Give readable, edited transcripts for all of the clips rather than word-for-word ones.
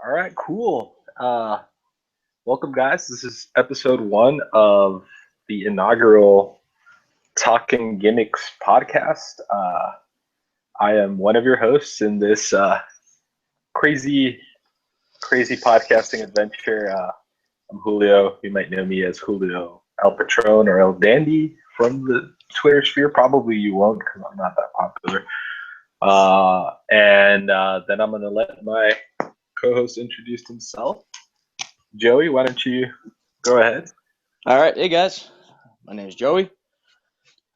All right, cool. Welcome, guys. This is episode one of the inaugural Talkin Gimmicks podcast. I am one of your hosts in this crazy, crazy podcasting adventure. I'm Julio. You might know me as Julio El Patron or El Dandy from the Twitter sphere. Probably you won't because I'm not that popular. And then I'm going to let my co-host introduce himself. Joey, why don't you go ahead? All right. Hey, guys. My name is Joey.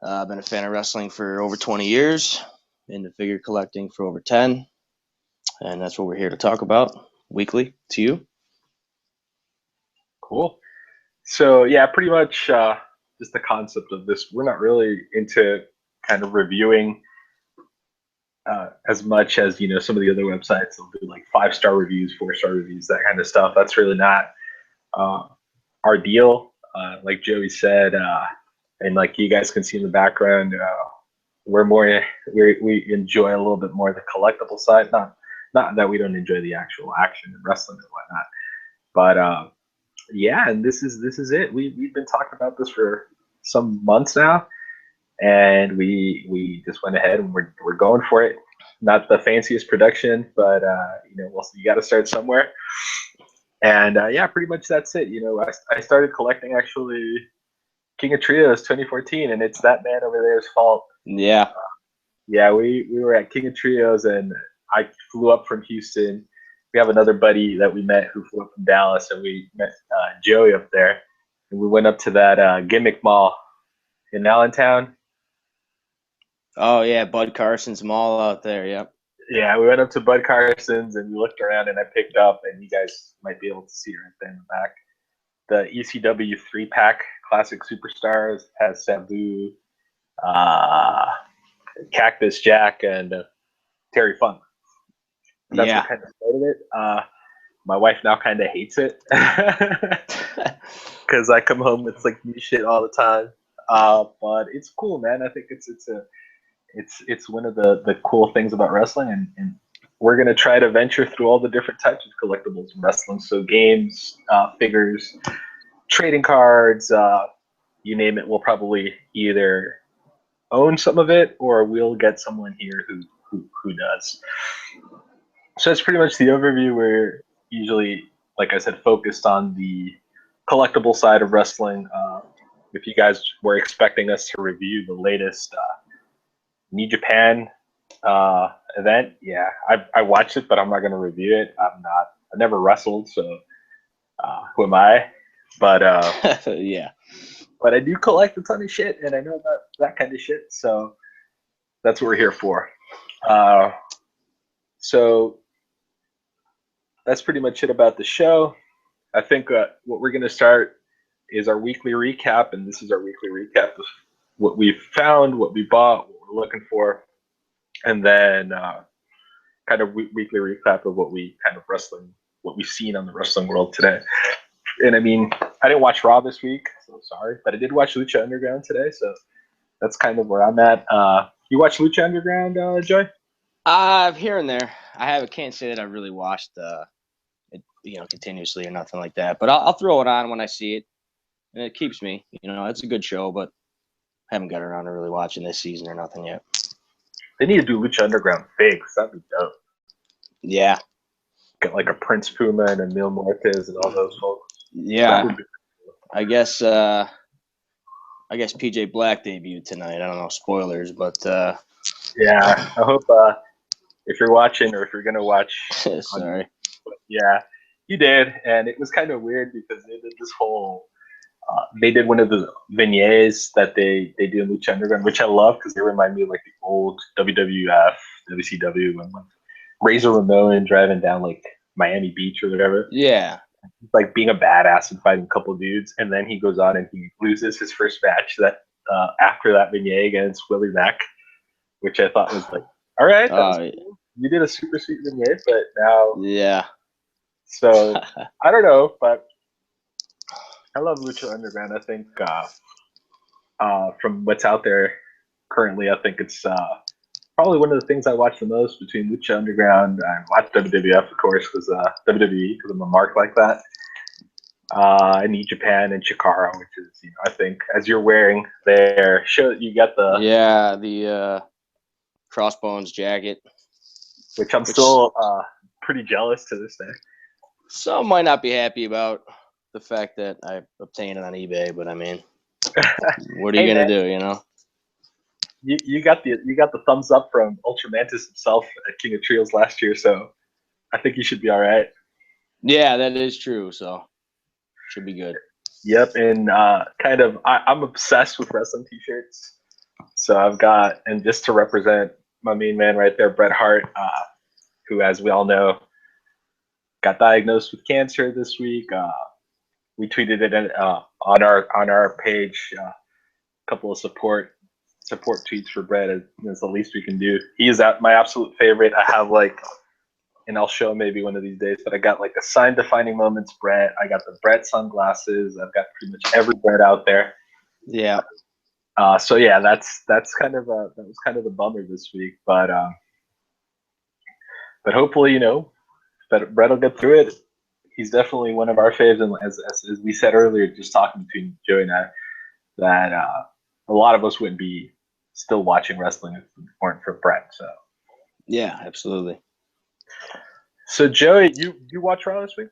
I've been a fan of wrestling for over 20 years, into figure collecting for over 10, and that's what we're here to talk about weekly to you. Cool. So, yeah, pretty much just the concept of this. We're not really into kind of reviewing as much as, some of the other websites will do like 5-star reviews, 4-star reviews, that kind of stuff. That's really not our deal. Like Joey said, and like you guys can see in the background, we enjoy a little bit more the collectible side. Not that we don't enjoy the actual action and wrestling and whatnot, but yeah. And this is it. We've been talking about this for some months now, and we just went ahead and we're going for it. Not the fanciest production, but you got to start somewhere. And yeah, pretty much that's it. I started collecting actually King of Trios 2014, and it's that man over there's fault. Yeah. Yeah, we were at King of Trios, and I flew up from Houston. We have another buddy that we met who flew up from Dallas, and we met Joey up there. And we went up to that Gimmick Mall in Allentown. Oh, yeah. Bud Carson's Mall out there. Yep. Yeah, we went up to Bud Carson's, and we looked around, and I picked up, and you guys might be able to see it right there in the back, the ECW 3-pack Classic Superstars. Has Sabu, Cactus Jack, and Terry Funk. And that's what kind of started it. My wife now kind of hates it because I come home with like new shit all the time. But it's cool, man. I think it's one of the cool things about wrestling, and we're gonna try to venture through all the different types of collectibles in wrestling. So games, figures, trading cards, you name it. We'll probably either own some of it or we'll get someone here who does. So that's pretty much the overview. We're usually, like I said, focused on the collectible side of wrestling. If you guys were expecting us to review the latest New Japan event, yeah, I watched it, but I'm not going to review it. I never wrestled, so who am I? But yeah. But I do collect a ton of shit, and I know about that kind of shit, so that's what we're here for. So that's pretty much it about the show. I think what we're going to start is our weekly recap, and this is our weekly recap of what we've found, what we bought, what we're looking for, and then kind of weekly recap of what we've seen on the wrestling world today. And I mean, I didn't watch Raw this week, so sorry, but I did watch Lucha Underground today, so that's kind of where I'm at. You watch Lucha Underground, Joy? Here and there. Can't say that I really watched it, continuously or nothing like that. But I'll throw it on when I see it, and it keeps me. It's a good show, but I haven't got around to really watching this season or nothing yet. They need to do Lucha Underground big, because that'd be dope. Yeah. Get like a Prince Puma and a Mil Muertes and all those folks. Yeah. I guess PJ Black debuted tonight. I don't know, spoilers, but yeah, I hope if you're watching or if you're gonna watch, sorry. Yeah, you did, and it was kind of weird because they did this whole. They did one of the vignettes that they do in Lucha Underground, which I love because they remind me of like the old WWF, WCW, when like Razor Ramon driving down like Miami Beach or whatever. Yeah. Like being a badass and fighting a couple dudes, and then he goes on and he loses his first match that after that vignette against Willie Mack, which I thought was like, all right, that was cool. You did a super sweet vignette, but now yeah. So I don't know, but I love Lucha Underground. I think from what's out there currently, I think it's probably one of the things I watch the most between Lucha Underground. I watch WWF, of course, because WWE, because I'm a mark like that. I New Japan and CHIKARA, which is, I think, as you're wearing there, show that you got the Crossbones jacket, which I'm still pretty jealous to this day. Some might not be happy about the fact that I obtained it on eBay, but I mean, what are you gonna do? You got the thumbs up from Ultramantis himself at King of Trios last year, so I think you should be all right. Yeah, that is true. So should be good. Yep, and I'm obsessed with wrestling T-shirts. So I've got, and just to represent my main man right there, Bret Hart, who, as we all know, got diagnosed with cancer this week. We tweeted it on our page. A couple of support tweets for Bret. It's the least we can do. He is my absolute favorite. I have and I'll show maybe one of these days, but I got a signed Defining Moments Bret. I got the Bret sunglasses. I've got pretty much every Bret out there. Yeah. So yeah, that's kind of that was kind of the bummer this week, but hopefully Bret will get through it. He's definitely one of our faves, and as we said earlier, just talking between Joey and I, that a lot of us wouldn't be still watching wrestling if it weren't for Bret. So yeah, absolutely. So Joey, you watch Raw this week?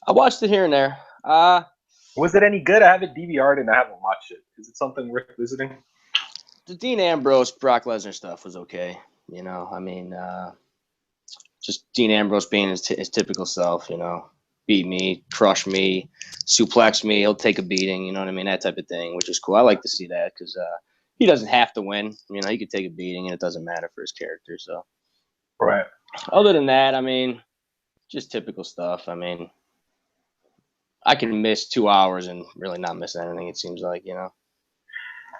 I watched it here and there. Was it any good? I have it DVR'd and I haven't watched it. Is it something worth visiting? The Dean Ambrose, Brock Lesnar stuff was okay. I mean, just Dean Ambrose being his typical self. Beat me, crush me, suplex me. He'll take a beating. You know what I mean? That type of thing, which is cool. I like to see that because he doesn't have to win. He could take a beating and it doesn't matter for his character. So, right. Other than that, I mean, just typical stuff. I mean, I can miss 2 hours and really not miss anything, it seems like,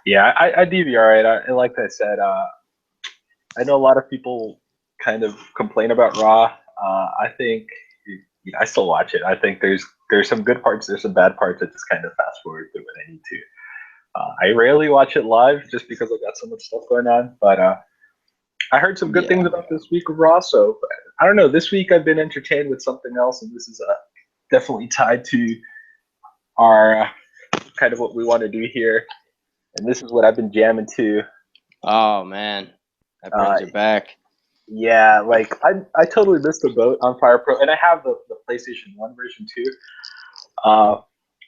Yeah, I DVR it. And like I said, I know a lot of people kind of complain about Raw. I think I still watch it. I think there's some good parts, there's some bad parts. I just kind of fast forward through when I need to. I rarely watch it live just because I've got so much stuff going on. But I heard some good things about this week of Raw. So I don't know. This week I've been entertained with something else, and this is definitely tied to our kind of what we want to do here. And this is what I've been jamming to. Oh man, that brings it back. Yeah, I totally missed the boat on Fire Pro, and I have the PlayStation 1 version too.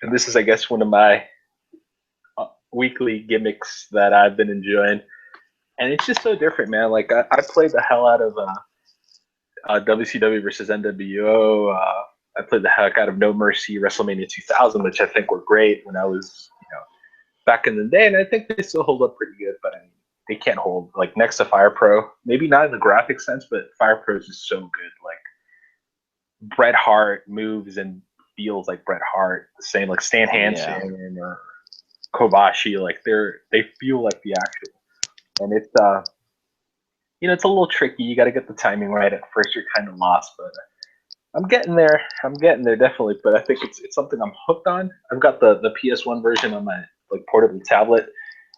And this is, I guess, one of my weekly gimmicks that I've been enjoying. And it's just so different, man. I played the hell out of WCW versus NWO. I played the heck out of No Mercy, WrestleMania 2000, which I think were great when I was, back in the day. And I think they still hold up pretty good, but I mean, they can't hold next to Fire Pro. Maybe not in the graphic sense, but Fire Pro is just so good. Bret Hart moves and feels like Bret Hart. The same Stan Hansen or Kobashi. They feel like the actual. And it's it's a little tricky. You got to get the timing right. At first, you're kind of lost, but I'm getting there. Definitely. But I think it's something I'm hooked on. I've got the PS1 version on my portable tablet.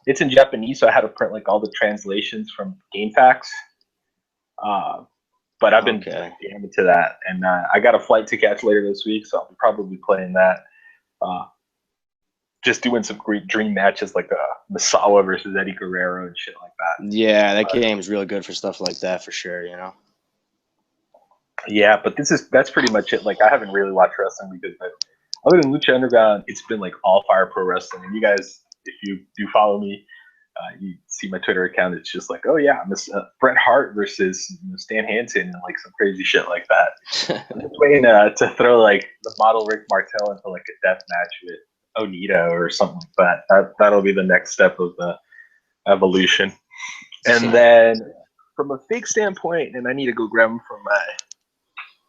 It's in Japanese, so I had to print all the translations from GameFAQs. But I've been jamming to that, and I got a flight to catch later this week, so I'll be probably playing that. Just doing some great dream matches like Misawa versus Eddie Guerrero and shit like that. Yeah, that game is really good for stuff like that for sure, Yeah, but that's pretty much it. I haven't really watched wrestling because other than Lucha Underground, it's been all Fire Pro Wrestling. And you guys, if you do follow me, you see my Twitter account. It's just oh yeah, Bret Hart versus Stan Hansen and some crazy shit like that. I'm just waiting to throw the model Rick Martel into a death match with Onita or something like that. That'll be the next step of the evolution. And then from a fake standpoint, and I need to go grab them from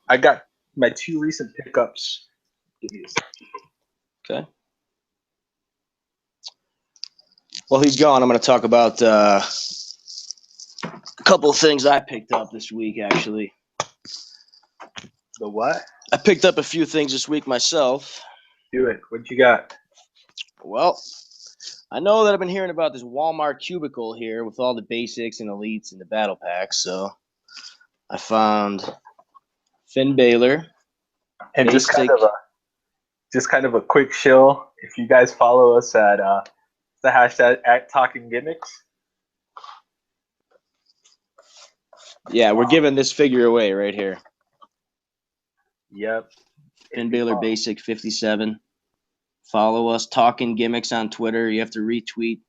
I got my 2 recent pickups. Give me a second. Okay. Well, he's gone. I'm going to talk about a couple of things I picked up this week, actually. The what? I picked up a few things this week myself. Do it. What you got? Well, I know that I've been hearing about this Walmart cubicle here with all the basics and elites and the battle packs. So I found Finn Balor. And Basic. just kind of a quick shill. If you guys follow us at the hashtag at Talkin Gimmicks. Yeah, we're giving this figure away right here. Yep. Finn Balor Basic 57. Follow us, Talkin Gimmicks on Twitter. You have to retweet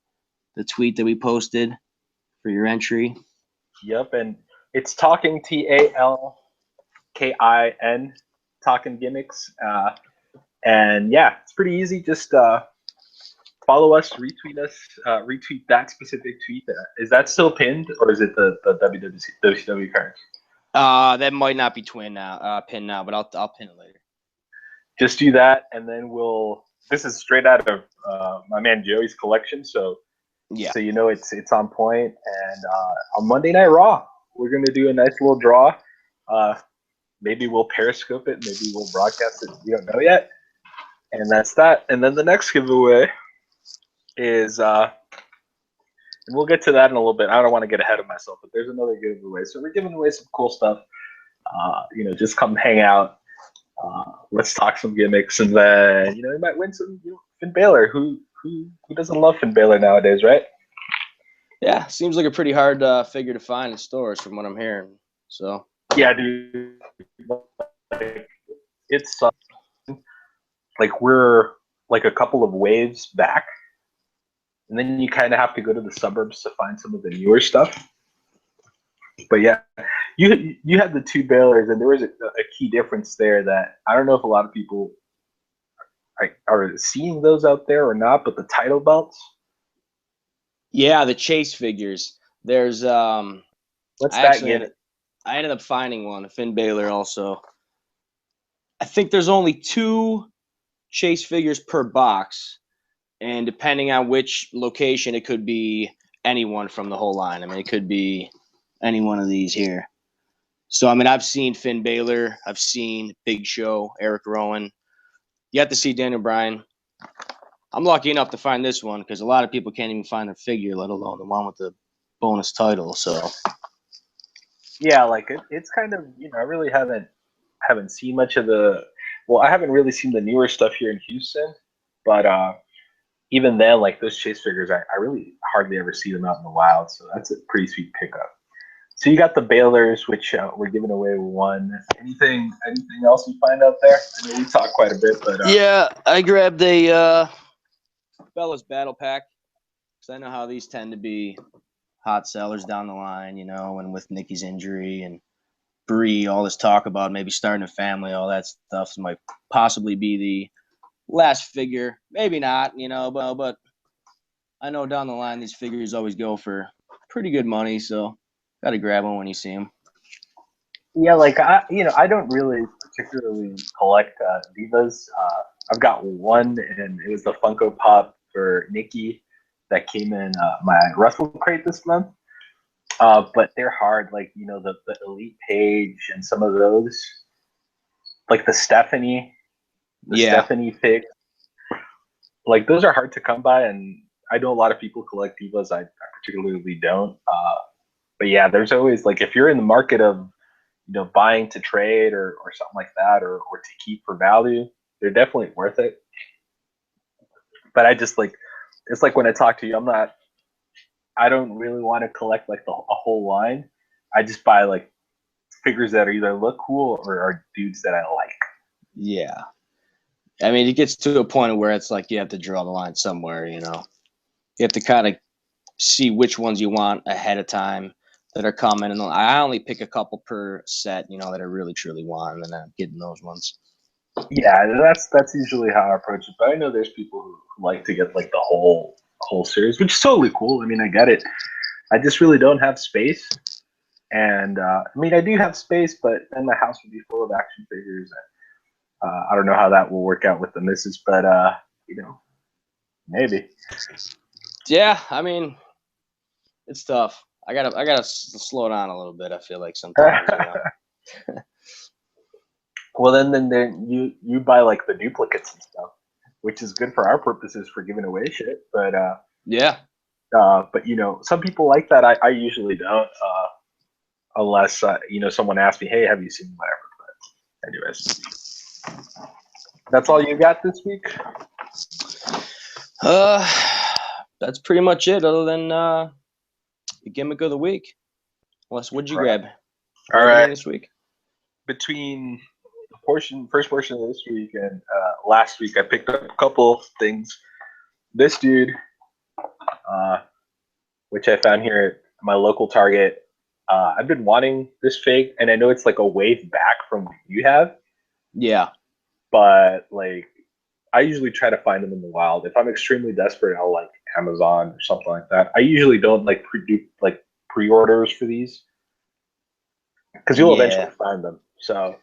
the tweet that we posted for your entry. Yep, and it's Talking TALKIN Talkin Gimmicks. And yeah, it's pretty easy. Just follow us, retweet that specific tweet. Is that still pinned, or is it the WCW cards? That might not be pinned now, but I'll pin it later. Just do that, and then this is straight out of my man Joey's collection, so yeah. So it's on point. And on Monday Night Raw, we're gonna do a nice little draw. Maybe we'll Periscope it, maybe we'll broadcast it. We don't know yet. And that's that. And then the next giveaway is, and we'll get to that in a little bit. I don't want to get ahead of myself, but there's another giveaway. So we're giving away some cool stuff. Just come hang out. Let's talk some gimmicks, and then you might win some Finn Balor. Who doesn't love Finn Balor nowadays, right? Yeah, seems like a pretty hard figure to find in stores from what I'm hearing. So yeah, dude, it's like we're like a couple of waves back, and then you kind of have to go to the suburbs to find some of the newer stuff. But yeah, you had the two Balors, and there was a key difference there that I don't know if a lot of people are seeing those out there or not. But the title belts. Yeah, the chase figures. There's What's that gimmick? I ended up finding one, Finn Balor also. I think there's only 2 chase figures per box, and depending on which location, it could be anyone from the whole line. I mean, it could be any one of these here. So, I mean, I've seen Finn Balor. I've seen Big Show, Eric Rowan. You have to see Daniel Bryan. I'm lucky enough to find this one because a lot of people can't even find their figure, let alone the one with the bonus title. So, yeah, like it's kind of I really haven't seen much of I haven't really seen the newer stuff here in Houston, but even then, like those chase figures, I really hardly ever see them out in the wild, so that's a pretty sweet pickup. So you got the Balors, which we're giving away one. Anything else you find out there? I know we talked quite a bit, but yeah, I grabbed a Bella's Battle Pack because I know how these tend to be hot sellers down the line, and with Nikki's injury and Brie, all this talk about maybe starting a family, all that stuff might possibly be the last figure. Maybe not, but I know down the line these figures always go for pretty good money, so got to grab one when you see them. Yeah, like I don't really particularly collect Divas. I've got one, and it was the Funko Pop for Nikki that came in my Wrestle Crate this month. But they're hard, like the Elite Page and some of those, like the Stephanie fig. Like those are hard to come by, and I know a lot of people collect Divas. I particularly don't. But yeah, there's always like if you're in the market of buying to trade or something like that, or to keep for value, they're definitely worth it. But I just it's like when I talk to you, I don't really want to collect like a whole line. I just buy like figures that either look cool or are dudes that I like. Yeah. I mean, it gets to a point where it's like you have to draw the line somewhere, You have to kind of see which ones you want ahead of time that are coming. And I only pick a couple per set, that I really, truly want, and then I'm getting those ones. Yeah, that's usually how I approach it. But I know there's people who like to get like the whole series, which is totally cool. I mean, I get it. I just really don't have space. And I mean, I do have space, but then my house would be full of action figures. And I don't know how that will work out with the missus, but maybe. Yeah, I mean, it's tough. I gotta slow down a little bit. I feel like sometimes. Well, then you buy like the duplicates and stuff, which is good for our purposes for giving away shit. But Yeah. But some people like that. I usually don't, unless someone asks me, "Hey, have you seen whatever?" But anyways, that's all you got this week. That's pretty much it. Other than the gimmick of the week. Wes, what'd you grab? All right. This week. Between the first portion of this week and last week, I picked up a couple things. This dude, which I found here at my local Target. I've been wanting this fig, and I know it's like a wave back from what you have. Yeah. But like, I usually try to find them in the wild. If I'm extremely desperate, I'll like Amazon or something like that. I usually don't like pre-orders for these because you'll eventually find them. So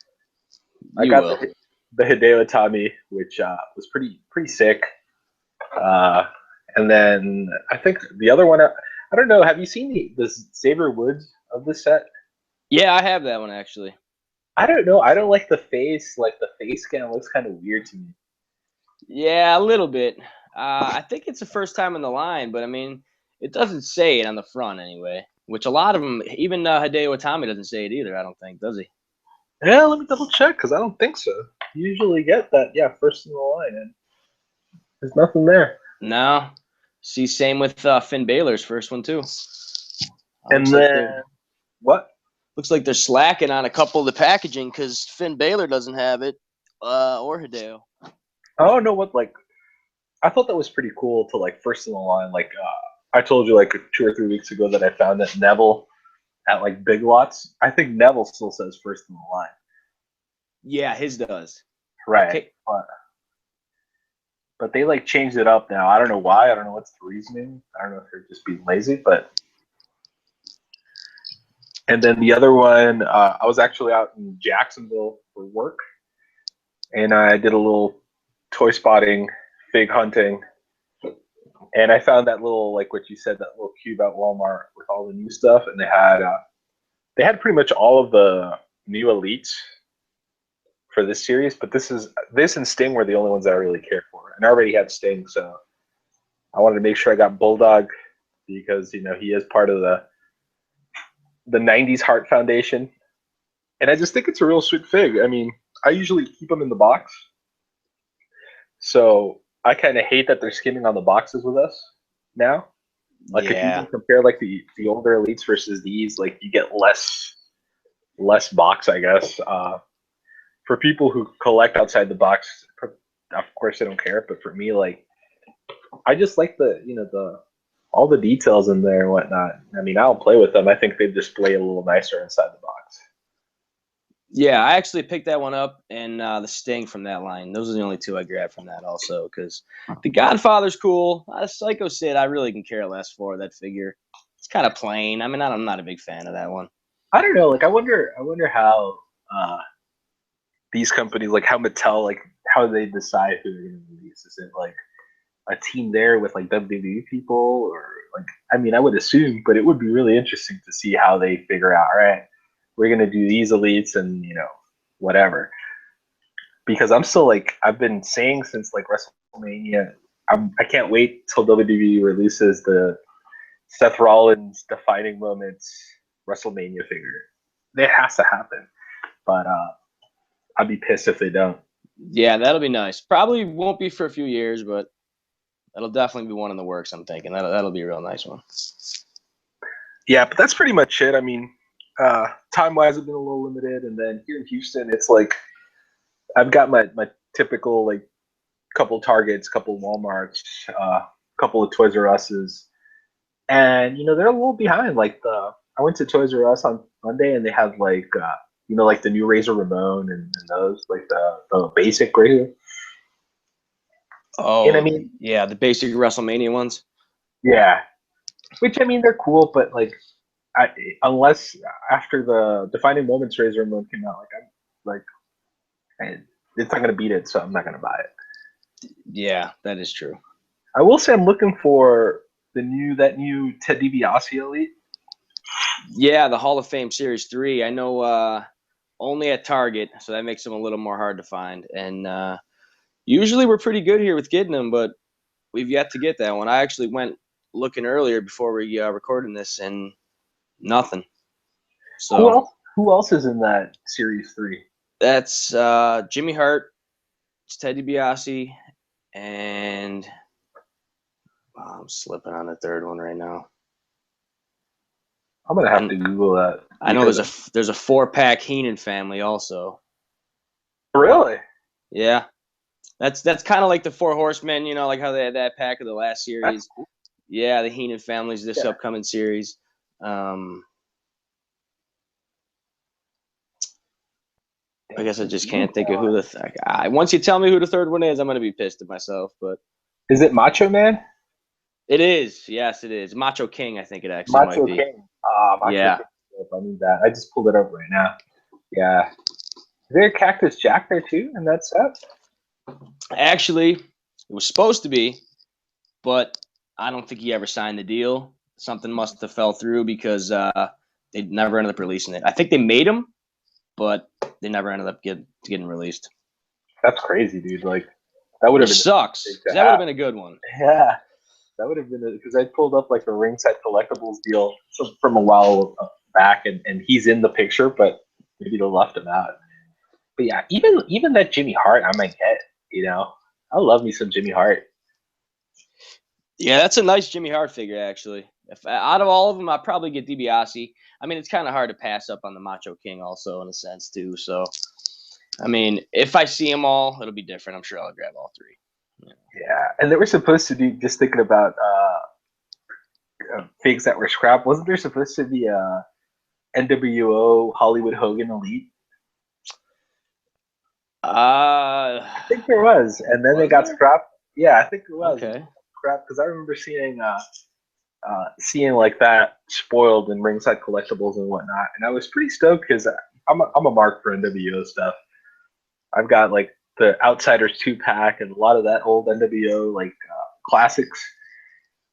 I got the Hideo Itami, which was pretty sick. And then I think the other one, I don't know. Have you seen the Xavier Woods of this set? Yeah, I have that one actually. I don't know. I don't like the face. Like the face scan looks kind of weird to me. Yeah, a little bit. I think it's the first time in the line, but I mean, it doesn't say it on the front anyway. Which a lot of them, even Hideo Itami doesn't say it either. I don't think, does he? Yeah, let me double check because I don't think so. You usually get that, first in the line, and there's nothing there. No. See, same with Finn Balor's first one too. And then what? Looks like they're slacking on a couple of the packaging because Finn Balor doesn't have it, or Hideo. Oh no! What like? I thought that was pretty cool to like first in the line. Like I told you like 2 or 3 weeks ago that I found that Neville at like Big Lots. I think Neville still says first in the line. Yeah, his does. Right. Okay. But they like changed it up now. I don't know why. I don't know what's the reasoning. I don't know if they're just being lazy, but. And then the other one, I was actually out in Jacksonville for work, and I did a little toy spotting, fig hunting, and I found that little, like what you said, that little cube at Walmart with all the new stuff, and they had pretty much all of the new elites for this series, but this and Sting were the only ones that I really cared for, and I already had Sting, so I wanted to make sure I got Bulldog because he is part of the 90s Heart Foundation, and I just think it's a real sweet fig. I mean, I usually keep them in the box, so I kind of hate that they're skimming on the boxes with us now. Like if you compare like the older elites versus these, like you get less box, I guess. For people who collect outside the box, of course they don't care. But for me, like I just like the all the details in there and whatnot. I mean, I don't play with them. I think they display a little nicer inside the box. Yeah, I actually picked that one up, and the Sting from that line. Those are the only two I grabbed from that also, because the Godfather's cool. Psycho Sid, I really can care less for that figure. It's kind of plain. I mean, I'm not a big fan of that one. I don't know. Like, I wonder how these companies, like how Mattel, like how they decide who they're going to release. Is it like a team there with like WWE people, or like? I mean, I would assume, but it would be really interesting to see how they figure out. All right, we're gonna do these elites and whatever. Because I'm still like I've been saying since like WrestleMania, I can't wait till WWE releases the Seth Rollins defining moments WrestleMania figure. It has to happen, but I'd be pissed if they don't. Yeah, that'll be nice. Probably won't be for a few years, but that'll definitely be one in the works. I'm thinking that'll be a real nice one. Yeah, but that's pretty much it. I mean, time-wise, I've been a little limited, and then here in Houston, it's like I've got my typical like couple Targets, couple Walmarts, couple of Toys R Us's, and they're a little behind. Like I went to Toys R Us on Monday, and they had like like the new Razor Ramon and those like the basic Razor. Oh, and I mean, yeah, the basic WrestleMania ones. Yeah, which I mean they're cool, but like, unless after the Defining Moments Razor Ramon came out, it's not gonna beat it, so I'm not gonna buy it. Yeah, that is true. I will say I'm looking for that new Ted DiBiase Elite. Yeah, the Hall of Fame Series 3. I know only at Target, so that makes them a little more hard to find. And usually we're pretty good here with getting them, but we've yet to get that one. I actually went looking earlier before we recording this, and nothing. Who So else? Who else is in that series 3? that's Jimmy Hart, it's Ted DiBiase, and I'm slipping on the third one right now. I'm gonna have to Google that. I know there's a 4-pack Heenan family also. Really? Yeah, that's kind of like the Four Horsemen, you know, like how they had that pack of the last series. That's cool. Yeah, the Heenan family's this upcoming series. I guess I just can't think of who once you tell me who the third one is, I'm gonna be pissed at myself. But is it Macho Man? It is. Yes, it is. Macho King, I think it actually Macho might be. King. Macho Yeah. King. I need that. I just pulled it up right now. Yeah. Is there a Cactus Jack there too in that set? Actually, it was supposed to be, but I don't think he ever signed the deal. Something must have fell through because they never ended up releasing it. I think they made him, but they never ended up getting released. That's crazy, dude. Like that would have been sucks. That would have been a good one. Yeah. That would have been because I pulled up like a ringside collectibles deal from a while back, and he's in the picture, but maybe they left him out. But yeah, even that Jimmy Hart, I might get. You know, I love me some Jimmy Hart. Yeah, that's a nice Jimmy Hart figure, actually. If out of all of them, I'd probably get DiBiase. I mean, it's kind of hard to pass up on the Macho King, also in a sense too. So, I mean, if I see them all, it'll be different. I'm sure I'll grab all 3. Yeah, and they were supposed to be just thinking about figs that were scrapped. Wasn't there supposed to be a NWO Hollywood Hogan Elite? I think there was, and then they got scrapped. Yeah, I think it was. Okay. Scrapped because I remember seeing like that spoiled in ringside collectibles and whatnot, and I was pretty stoked because I'm a mark for NWO stuff. I've got like the Outsiders 2-pack and a lot of that old NWO like classics.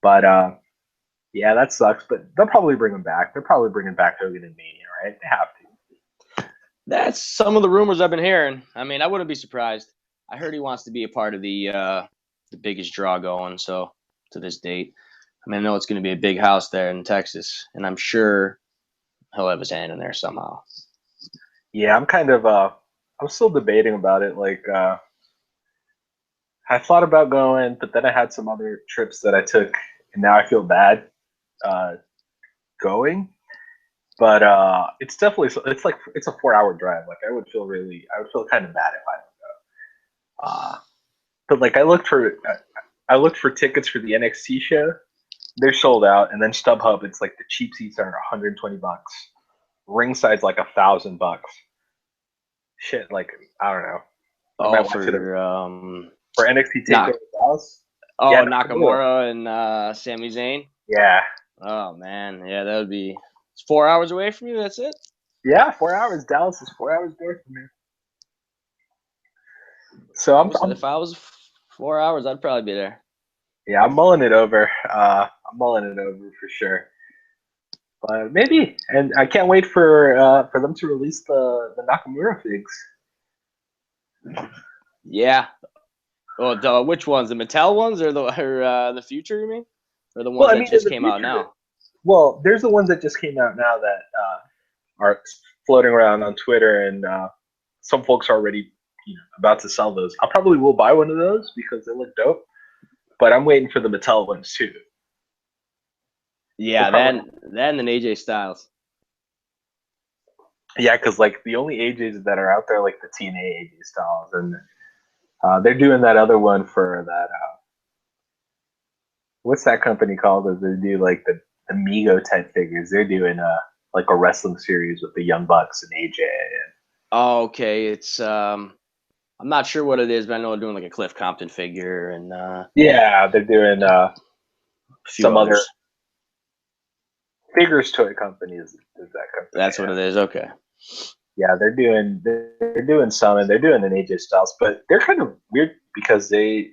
But yeah, that sucks. But they'll probably bring him back. They're probably bringing back Hogan and Mania, right? They have to. That's some of the rumors I've been hearing. I mean, I wouldn't be surprised. I heard he wants to be a part of the biggest draw going. So to this date, I mean, I know it's going to be a big house there in Texas, and I'm sure he'll have his hand in there somehow. Yeah, I'm kind of I'm still debating about it. Like, I thought about going, but then I had some other trips that I took, and now I feel bad going. But it's definitely it's a 4-hour drive. Like, I would feel kind of bad if I don't go. But like, I looked for tickets for the NXT show. They're sold out, and then StubHub, it's like the cheap seats are $120. Ringside's like $1,000. Shit, like I don't know. Oh, for NXT Takeover Dallas. Oh, yeah, Nakamura and Sami Zayn. Yeah. Oh man, yeah, that would be. It's 4 hours away from you. That's it. Yeah, 4 hours. Dallas is 4 hours north from here. So if I was 4 hours, I'd probably be there. Yeah, I'm mulling it over. I'm mulling it over for sure. But maybe, and I can't wait for them to release the Nakamura figs. Yeah. Well, which ones? The Mattel ones or the future? You mean, or the ones that just came out now? Well, there's the ones that just came out now that are floating around on Twitter, and some folks are already about to sell those. I probably will buy one of those because they look dope. But I'm waiting for the Mattel ones too. Yeah, then AJ Styles. Yeah, because like the only AJs that are out there, like the TNA AJ Styles, and they're doing that other one for that. What's that company called? That they do like the Migo type figures. They're doing like a wrestling series with the Young Bucks and AJ. Oh, okay. It's I'm not sure what it is, but I know they're doing like a Cliff Compton figure and yeah, they're doing some others. other figures toy company is that company. That's what it is. Okay. Yeah, they're doing some, and they're doing an AJ Styles, but they're kind of weird because they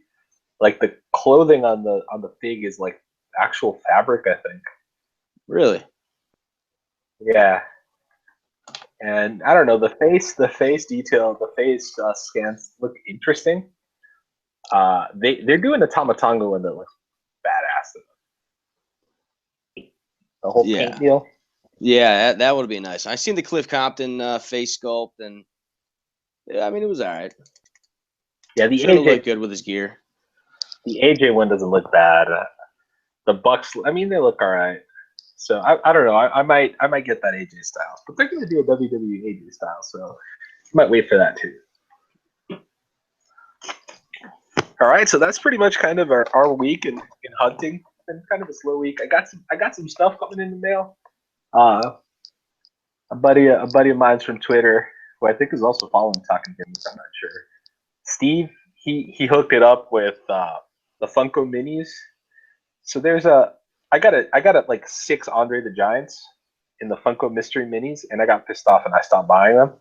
like the clothing on the fig is like actual fabric, I think. Really? Yeah. And I don't know, the face detail, the face scans look interesting. They're doing a Tama Tonga one that looks badass. The whole paint deal. Yeah, that would be nice. I seen the Cliff Compton face sculpt, and yeah, I mean it was all right. Yeah, the should have AJ looked good with his gear. The AJ one doesn't look bad. The Bucks, I mean, they look all right. So I don't know. I might get that AJ style, but they're going to do a WWE AJ style, so I might wait for that too. All right, so that's pretty much kind of our week in hunting. It's been kind of a slow week. I got some stuff coming in the mail. A buddy of mine's from Twitter, who I think is also following Talkin Gimmicks. I'm not sure. Steve, he hooked it up with the Funko Minis. So I got like 6 Andre the Giants in the Funko Mystery Minis, and I got pissed off and I stopped buying them.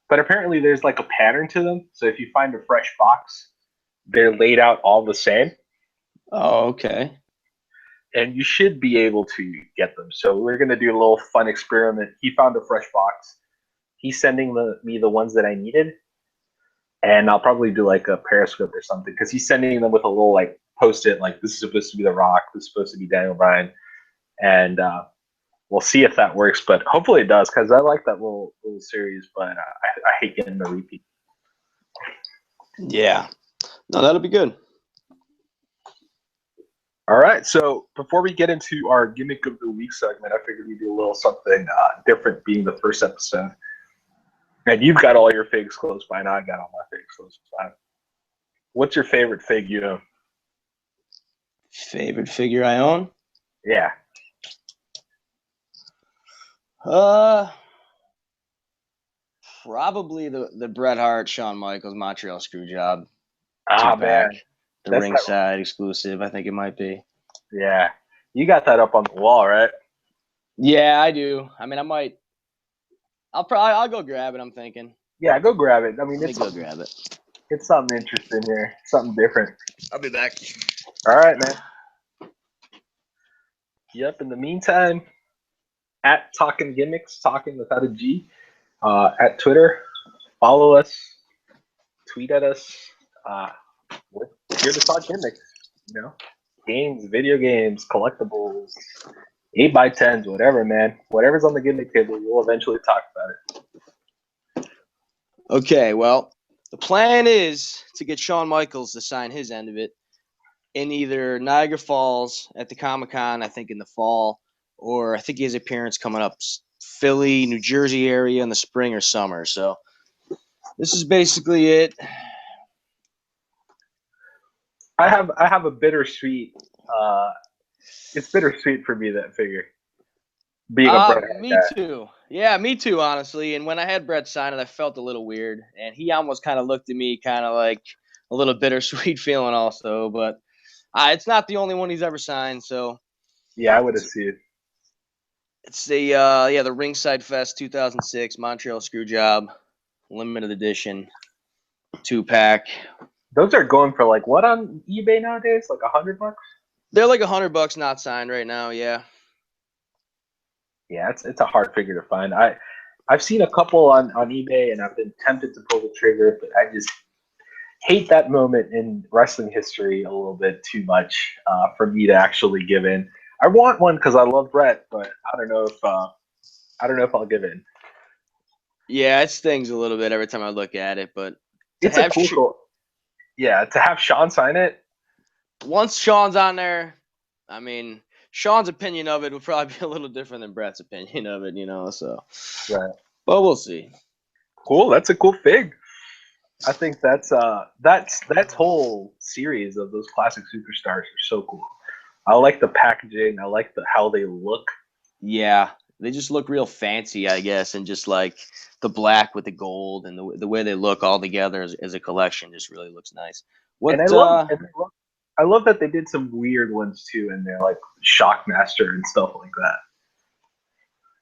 But apparently there's like a pattern to them. So if you find a fresh box, they're laid out all the same. Oh, okay. And you should be able to get them. So we're going to do a little fun experiment. He found a fresh box. He's sending me the ones that I needed. And I'll probably do like a Periscope or something because he's sending them with a little like post-it, like this is supposed to be The Rock, this is supposed to be Daniel Bryan. And we'll see if that works. But hopefully it does because I like that little series, but I hate getting the repeat. Yeah. No, that'll be good. All right, so before we get into our Gimmick of the Week segment, I figured we'd do a little something different being the first episode. And you've got all your figs close by, and I got all my figs close by. What's your favorite fig you own? Favorite figure I own? Yeah. Probably the Bret Hart, Shawn Michaels Montreal Screwjob. Ah, man. The ringside exclusive, I think it might be. Yeah. You got that up on the wall, right? Yeah, I do. I mean, I'll go grab it, I'm thinking. Yeah, go grab it. I mean, go grab it. It's something interesting here. Something different. I'll be back. All right, man. Yep, in the meantime, at Talkin Gimmicks, talking without a G, at Twitter, follow us, tweet at us. We're here to talk gimmicks, games, video games, collectibles, 8x10s, whatever, man. Whatever's on the gimmick table, we'll eventually talk about it. Okay, well, the plan is to get Shawn Michaels to sign his end of it in either Niagara Falls at the Comic-Con, I think in the fall, or I think he has an appearance coming up Philly, New Jersey area in the spring or summer. So this is basically it. I have a bittersweet. It's bittersweet for me, that figure. Being a Bret Hart me guy. too. Yeah, me too, honestly. And when I had Bret sign it, I felt a little weird, and he almost kind of looked at me, kind of like a little bittersweet feeling, also. But it's not the only one he's ever signed, so. Yeah, I would have seen it. It's the the Ringside Fest 2006 Montreal Screwjob limited edition 2-pack. Those are going for like what on eBay nowadays? Like $100? They're like $100 not signed right now. Yeah. Yeah, it's a hard figure to find. I've seen a couple on eBay, and I've been tempted to pull the trigger, but I just hate that moment in wrestling history a little bit too much for me to actually give in. I want one because I love Bret, but I don't know if I'll give in. Yeah, it stings a little bit every time I look at it, but it's a cool. Yeah, to have Shawn sign it. Once Shawn's on there, I mean, Shawn's opinion of it would probably be a little different than Bret's opinion of it, so. Right. But we'll see. Cool. That's a cool fig. I think that's whole series of those classic superstars are so cool. I like the packaging. I like how they look. Yeah, they just look real fancy, I guess, and just like the black with the gold and the way they look all together as a collection just really looks nice. I love that they did some weird ones too in there, like Shockmaster and stuff like that.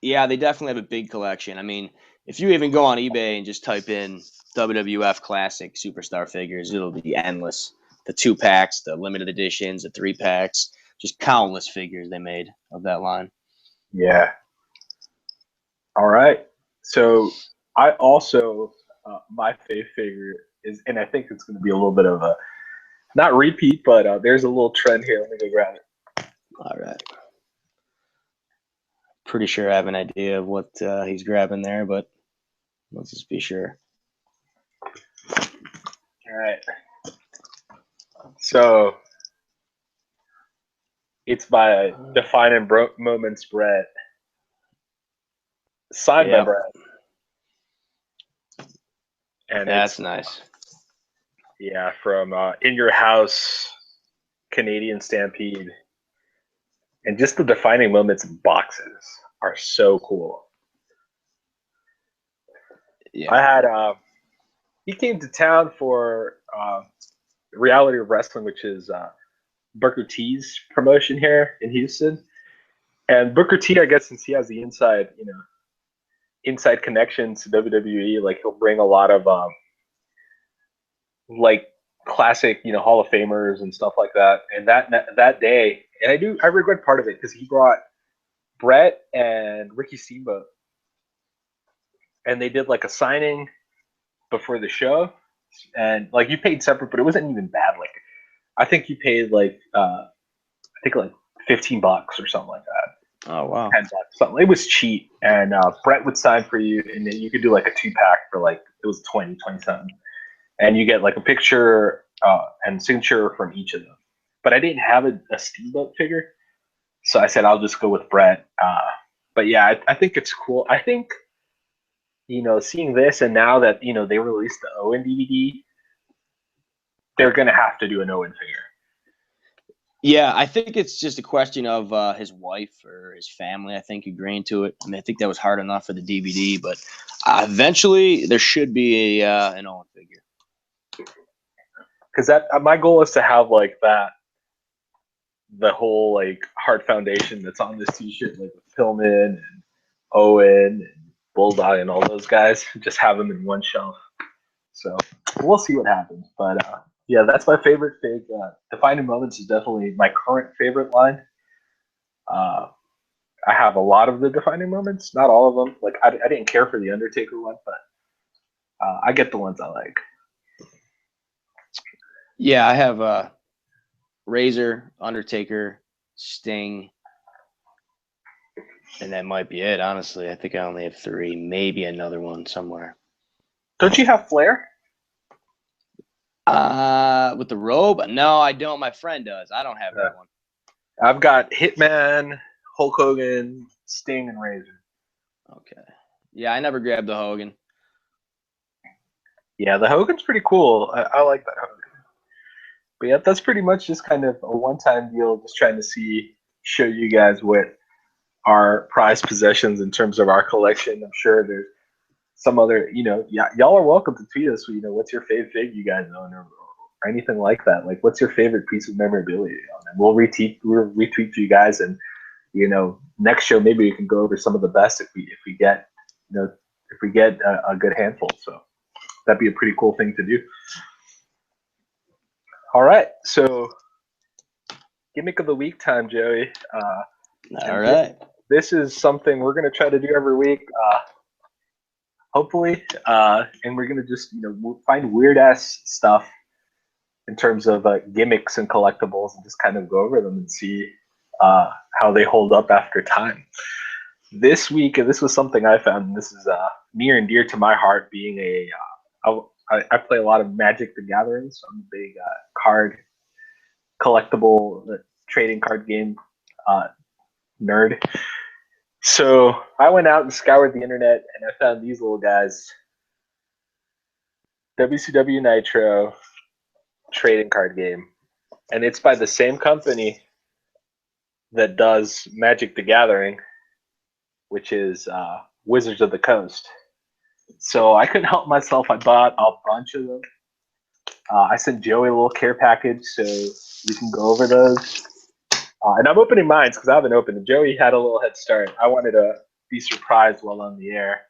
Yeah, they definitely have a big collection. I mean, if you even go on eBay and just type in WWF Classic Superstar figures, it'll be endless. The 2-packs, the limited editions, the 3-packs, just countless figures they made of that line. Yeah. All right. So I also, my fave figure is, and I think it's going to be a little bit of a, not repeat, but there's a little trend here. Let me go grab it. All right. pretty sure I have an idea of what he's grabbing there, but let's just be sure. All right. So it's by Defining Moments Brett. Signed by Brett. And that's nice. Yeah, from In Your House, Canadian Stampede. And just the Defining Moments boxes are so cool. Yeah. I had he came to town for Reality of Wrestling, which is Booker T's promotion here in Houston. And Booker T, I guess, since he has the inside connection to WWE, like he'll bring a lot of like classic, Hall of Famers and stuff like that. And that day, and I regret part of it because he brought Brett and Ricky Steamboat, and they did like a signing before the show, and like you paid separate, but it wasn't even bad. Like I think you paid like like $15 or something like that. Oh wow, $10, something. It was cheap, and Brett would sign for you, and then you could do like a 2-pack for like it was 20 something, and you get like a picture and signature from each of them. But I didn't have a Steamboat figure, so I said I'll just go with Brett. But yeah, I think it's cool. I think seeing this, and now that they released the Owen DVD, they're gonna have to do an Owen figure. Yeah, I think it's just a question of his wife or his family, I think, agreeing to it. I mean, I think that was hard enough for the DVD, but eventually there should be an Owen figure. Because my goal is to have like that, the whole like Heart Foundation that's on this T-shirt, like with Pillman and Owen and Bulldog and all those guys, just have them in one shelf. So we'll see what happens, but yeah, that's my favorite fig. Defining Moments is definitely my current favorite line. I have a lot of the Defining Moments, not all of them. Like I didn't care for the Undertaker one, but I get the ones I like. Yeah, I have Razor, Undertaker, Sting, and that might be it. Honestly, I think I only have 3, maybe another one somewhere. Don't you have Flair? With the robe? No, I don't. My friend does. I don't have that one. I've got Hitman, Hulk Hogan, Sting, and Razor. Okay. Yeah, I never grabbed the Hogan. Yeah, the Hogan's pretty cool. I like that Hogan. But yeah, that's pretty much just kind of a one-time deal, just trying to show you guys what our prized possessions in terms of our collection. I'm sure there's some other, y'all are welcome to tweet us, what's your favorite fig you guys own or anything like that. Like, what's your favorite piece of memorabilia? And we'll retweet to you guys, and next show maybe we can go over some of the best if we get a good handful. So that'd be a pretty cool thing to do. All right, so gimmick of the week time, Joey. All right. This is something we're going to try to do every week, hopefully, and we're going to just find weird ass stuff in terms of gimmicks and collectibles, and just kind of go over them and see how they hold up after time. This week, this was something I found, and this is near and dear to my heart, being I play a lot of Magic the Gathering, so I'm a big card collectible trading card game nerd. So I went out and scoured the internet, and I found these little guys. WCW Nitro trading card game. And it's by the same company that does Magic the Gathering, which is Wizards of the Coast. So I couldn't help myself. I bought a bunch of them. I sent Joey a little care package so we can go over those. And I'm opening mine because I haven't opened them. Joey had a little head start. I wanted to be surprised while on the air.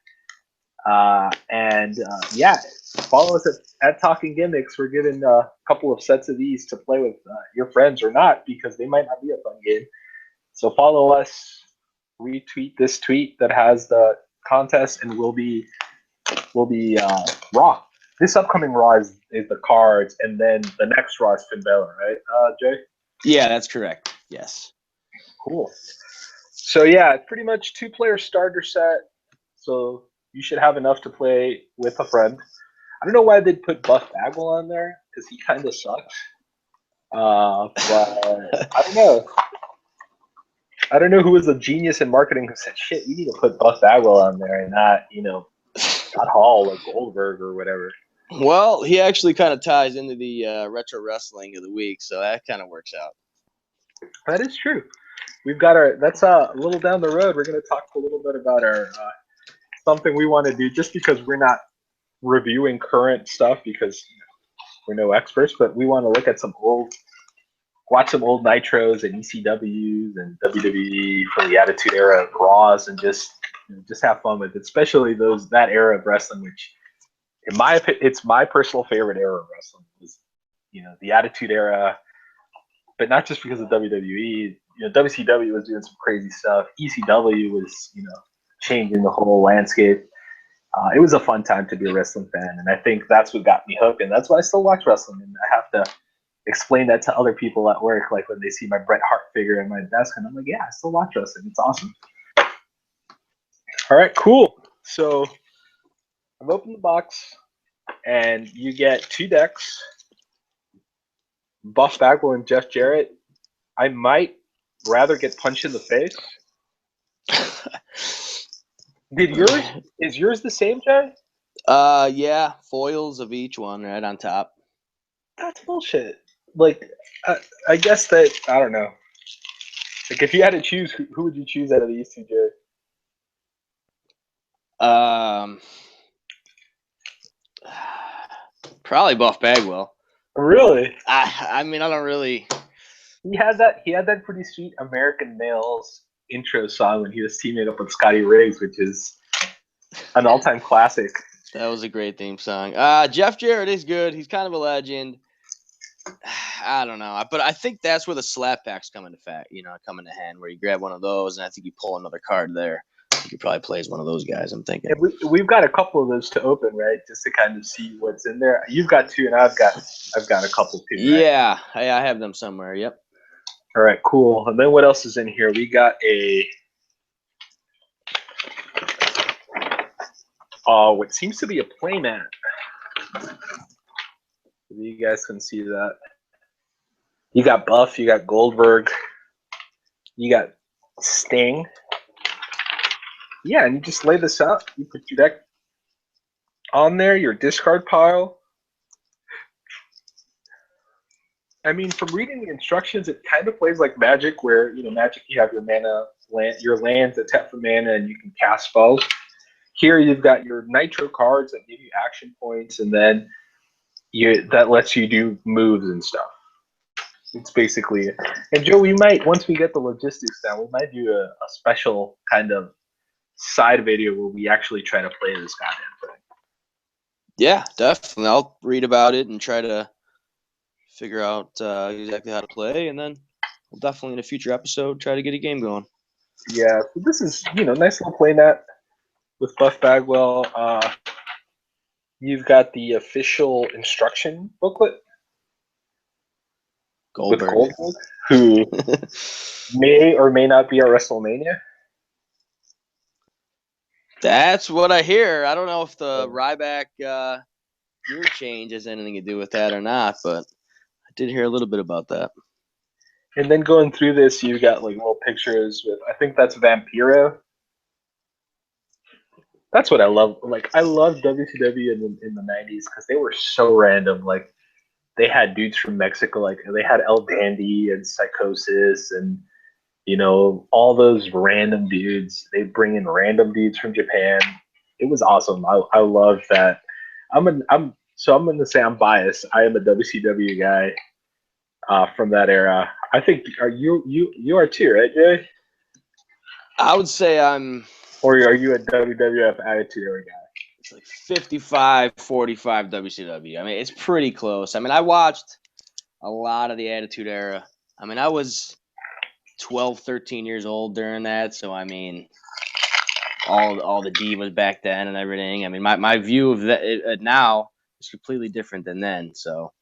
Yeah, follow us at Talkin Gimmicks. We're giving a couple of sets of these to play with your friends or not, because they might not be a fun game. So follow us, retweet this tweet that has the contest, and we'll be Raw. This upcoming Raw is the cards, and then the next Raw is Finn Balor, right, Jay? Yeah, that's correct. Yes. Cool. So yeah, pretty much 2-player starter set. So you should have enough to play with a friend. I don't know why they'd put Buff Bagwell on there because he kind of sucks. But I don't know. I don't know who was a genius in marketing who said, "Shit, we need to put Buff Bagwell on there and not, not Hall or Goldberg or whatever." Well, he actually kind of ties into the retro wrestling of the week, so that kind of works out. That is true. We've got that's a little down the road. We're going to talk a little bit about our something we want to do, just because we're not reviewing current stuff because we're no experts, but we want to look at watch some old Nitros and ECWs and WWE from the Attitude Era Raws, and just have fun with it, especially that era of wrestling, which in my opinion, it's my personal favorite era of wrestling. Was the Attitude Era, but not just because of WWE. WCW was doing some crazy stuff. ECW was changing the whole landscape. It was a fun time to be a wrestling fan, and I think that's what got me hooked, and that's why I still watch wrestling. And I have to explain that to other people at work, like when they see my Bret Hart figure in my desk, and I'm like, yeah, I still watch wrestling. It's awesome. All right, cool. So I've opened the box, and you get 2 decks, Buff Bagwell and Jeff Jarrett. I might rather get punched in the face. Is yours the same, Jay? Yeah, foils of each one right on top. That's bullshit. Like, I guess that, I don't know. Like, if you had to choose, who would you choose out of these two, Jay? Probably Buff Bagwell. Really? I mean, I don't really. He had that pretty sweet American Males intro song when he was teaming up with Scotty Riggs, which is an all-time classic. That was a great theme song. Jeff Jarrett is good. He's kind of a legend. I don't know, but I think that's where the slap packs come into hand, where you grab one of those, and I think you pull another card there. You could probably play as one of those guys, I'm thinking. Yeah, we've got a couple of those to open, right? Just to kind of see what's in there. You've got 2, and I've got a couple too. Right? Yeah, I have them somewhere. Yep. All right, cool. And then what else is in here? We got what seems to be a playmat. You guys can see that. You got Buff, you got Goldberg, you got Sting. Yeah, and you just lay this out. You put your deck on there, your discard pile. I mean, from reading the instructions, it kind of plays like Magic, where Magic, you have your your lands that tap for mana, and you can cast spells. Here, you've got your Nitro cards that give you action points, and then that lets you do moves and stuff. It's basically it. And Joe, once we get the logistics down, we might do a special kind of side video where we actually try to play this goddamn thing. Yeah, definitely. I'll read about it and try to figure out exactly how to play, and then we'll definitely in a future episode try to get a game going. Yeah, so this is nice little playmat with Buff Bagwell. You've got the official instruction booklet. Goldberg. With Goldberg, who may or may not be at WrestleMania. That's what I hear. I don't know if the Ryback gear change has anything to do with that or not, but I did hear a little bit about that. And then going through this, you got like little pictures with, I think that's Vampiro. That's what I love. Like, I love WCW in the 90s because they were so random. Like, they had dudes from Mexico, like they had El Dandy and Psychosis and all those random dudes. They bring in random dudes from Japan. It was awesome. I love that. I'm gonna say I'm biased. I am a WCW guy from that era. I think you are too, right, Jay? I would say I'm. Or are you a WWF Attitude Era guy? It's like 55-45 WCW. I mean, it's pretty close. I mean, I watched a lot of the Attitude Era. I mean, I was 12, 13 years old during that. So, I mean, all the divas back then and everything. I mean, my view of that now is completely different than then. So,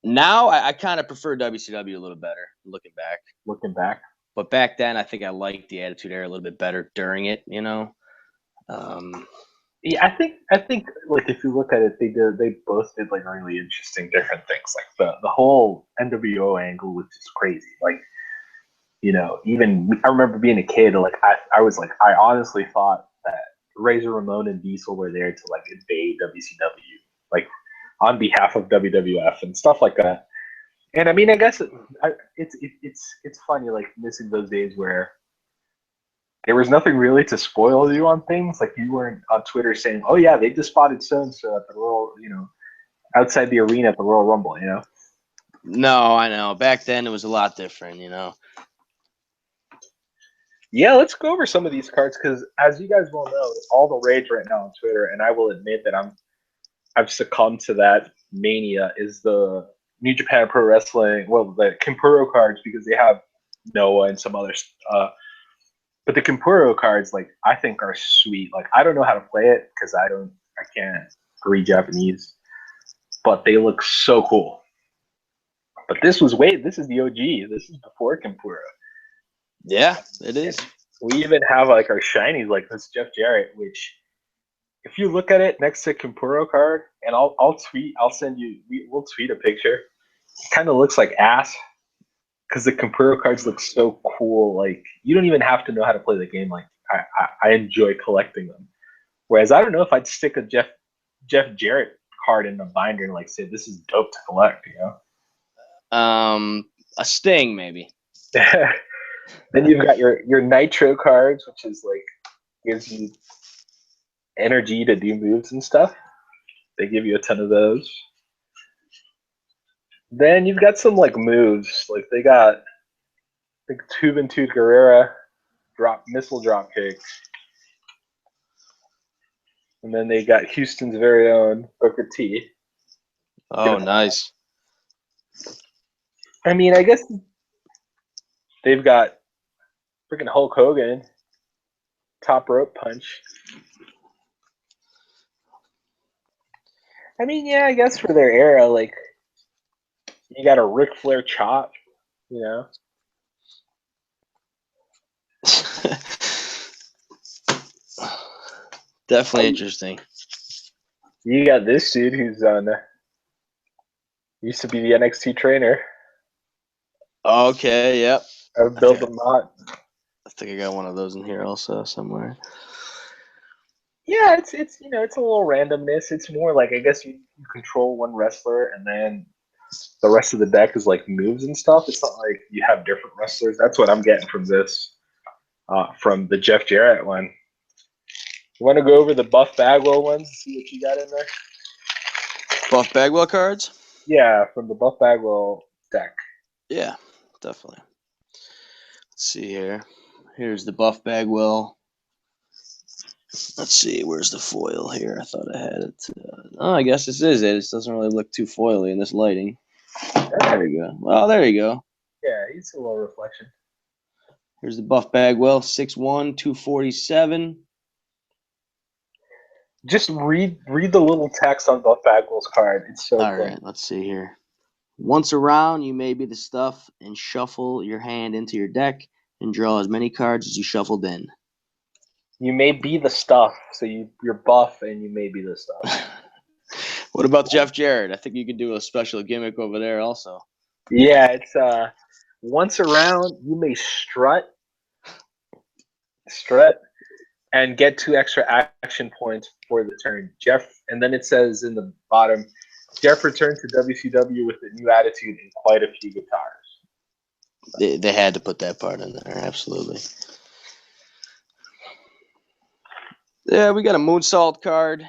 now I kind of prefer WCW a little better looking back. Looking back? But back then, I think I liked the Attitude Era a little bit better during it. Yeah, I think like if you look at it, they both did like really interesting different things. Like the whole NWO angle was just crazy. Like, even I remember being a kid, like I was like I honestly thought that Razor Ramon and Diesel were there to like invade WCW, like on behalf of WWF and stuff like that. And I mean, I guess it's funny like missing those days where there was nothing really to spoil you on things. Like you weren't on Twitter saying, "Oh yeah, they just spotted so and so at the Royal," outside the arena at the Royal Rumble. No, I know. Back then, it was a lot different. Yeah, let's go over some of these cards because, as you guys well know, all the rage right now on Twitter, and I will admit that I've succumbed to that mania. Is the New Japan Pro Wrestling, well, the Kimpuro cards because they have Noah and some others. But the Kimpuro cards, like, I think are sweet. Like, I don't know how to play it because I can't read Japanese, but they look so cool. But this is the OG. This is before Kimpuro. Yeah, it is. We even have like our shinies, like this Jeff Jarrett, which if you look at it next to Kimpuro card, and I'll send you, we'll tweet a picture. It kind of looks like ass because the Kimpuro cards look so cool. Like you don't even have to know how to play the game. Like I enjoy collecting them. Whereas I don't know if I'd stick a Jeff Jarrett card in a binder and like say this is dope to collect. A Sting maybe. Then you've got your Nitro cards, which is like gives you energy to do moves and stuff. They give you a ton of those. Then you've got some like moves, like they got like Juventud Guerrera missile drop kick, and then they got Houston's very own Booker T. Oh, nice. I mean, I guess they've got freaking Hulk Hogan, top rope punch. I mean, yeah, I guess for their era, like you got a Ric Flair chop, Definitely interesting. You got this dude who's used to be the NXT trainer. Okay, yep. Bill DeMott. I think I got one of those in here also somewhere. Yeah, it's a little randomness. It's more like I guess you control one wrestler and then the rest of the deck is like moves and stuff. It's not like you have different wrestlers. That's what I'm getting from this, from the Jeff Jarrett one. You want to go over the Buff Bagwell ones and see what you got in there? Buff Bagwell cards? Yeah, from the Buff Bagwell deck. Yeah, definitely. Let's see here. Here's the Buff Bagwell. Let's see, where's the foil here? I thought I had it. I guess this is it. It doesn't really look too foily in this lighting. There you go. Well, there you go. Yeah, he's a little reflection. Here's the Buff Bagwell, 6'1", 247. Just read the little text on Buff Bagwell's card. It's so All right, let's see here. Once around, you may be the stuff and shuffle your hand into your deck and draw as many cards as you shuffled in. You may be the stuff, so you're buff and you may be the stuff. What about Jeff Jarrett? I think you could do a special gimmick over there also. Yeah, it's once around, you may strut, and get 2 extra action points for the turn. Jeff, and then it says in the bottom, Jeff returned to WCW with a new attitude and quite a few guitars. They had to put that part in there, absolutely. Yeah, we got a Moonsault card.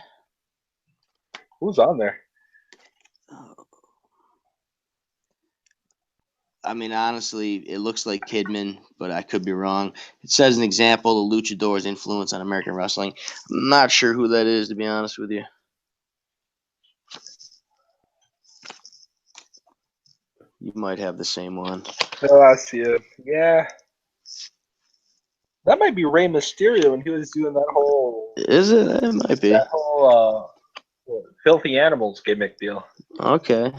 Who's on there? I mean, honestly, it looks like Kidman, but I could be wrong. It says an example, the Luchador's influence on American wrestling. I'm not sure who that is, to be honest with you. You might have the same one. Oh, I see it. Yeah. That might be Rey Mysterio when he was doing that whole... Is it? It might be. That whole Filthy Animals gimmick deal. Okay.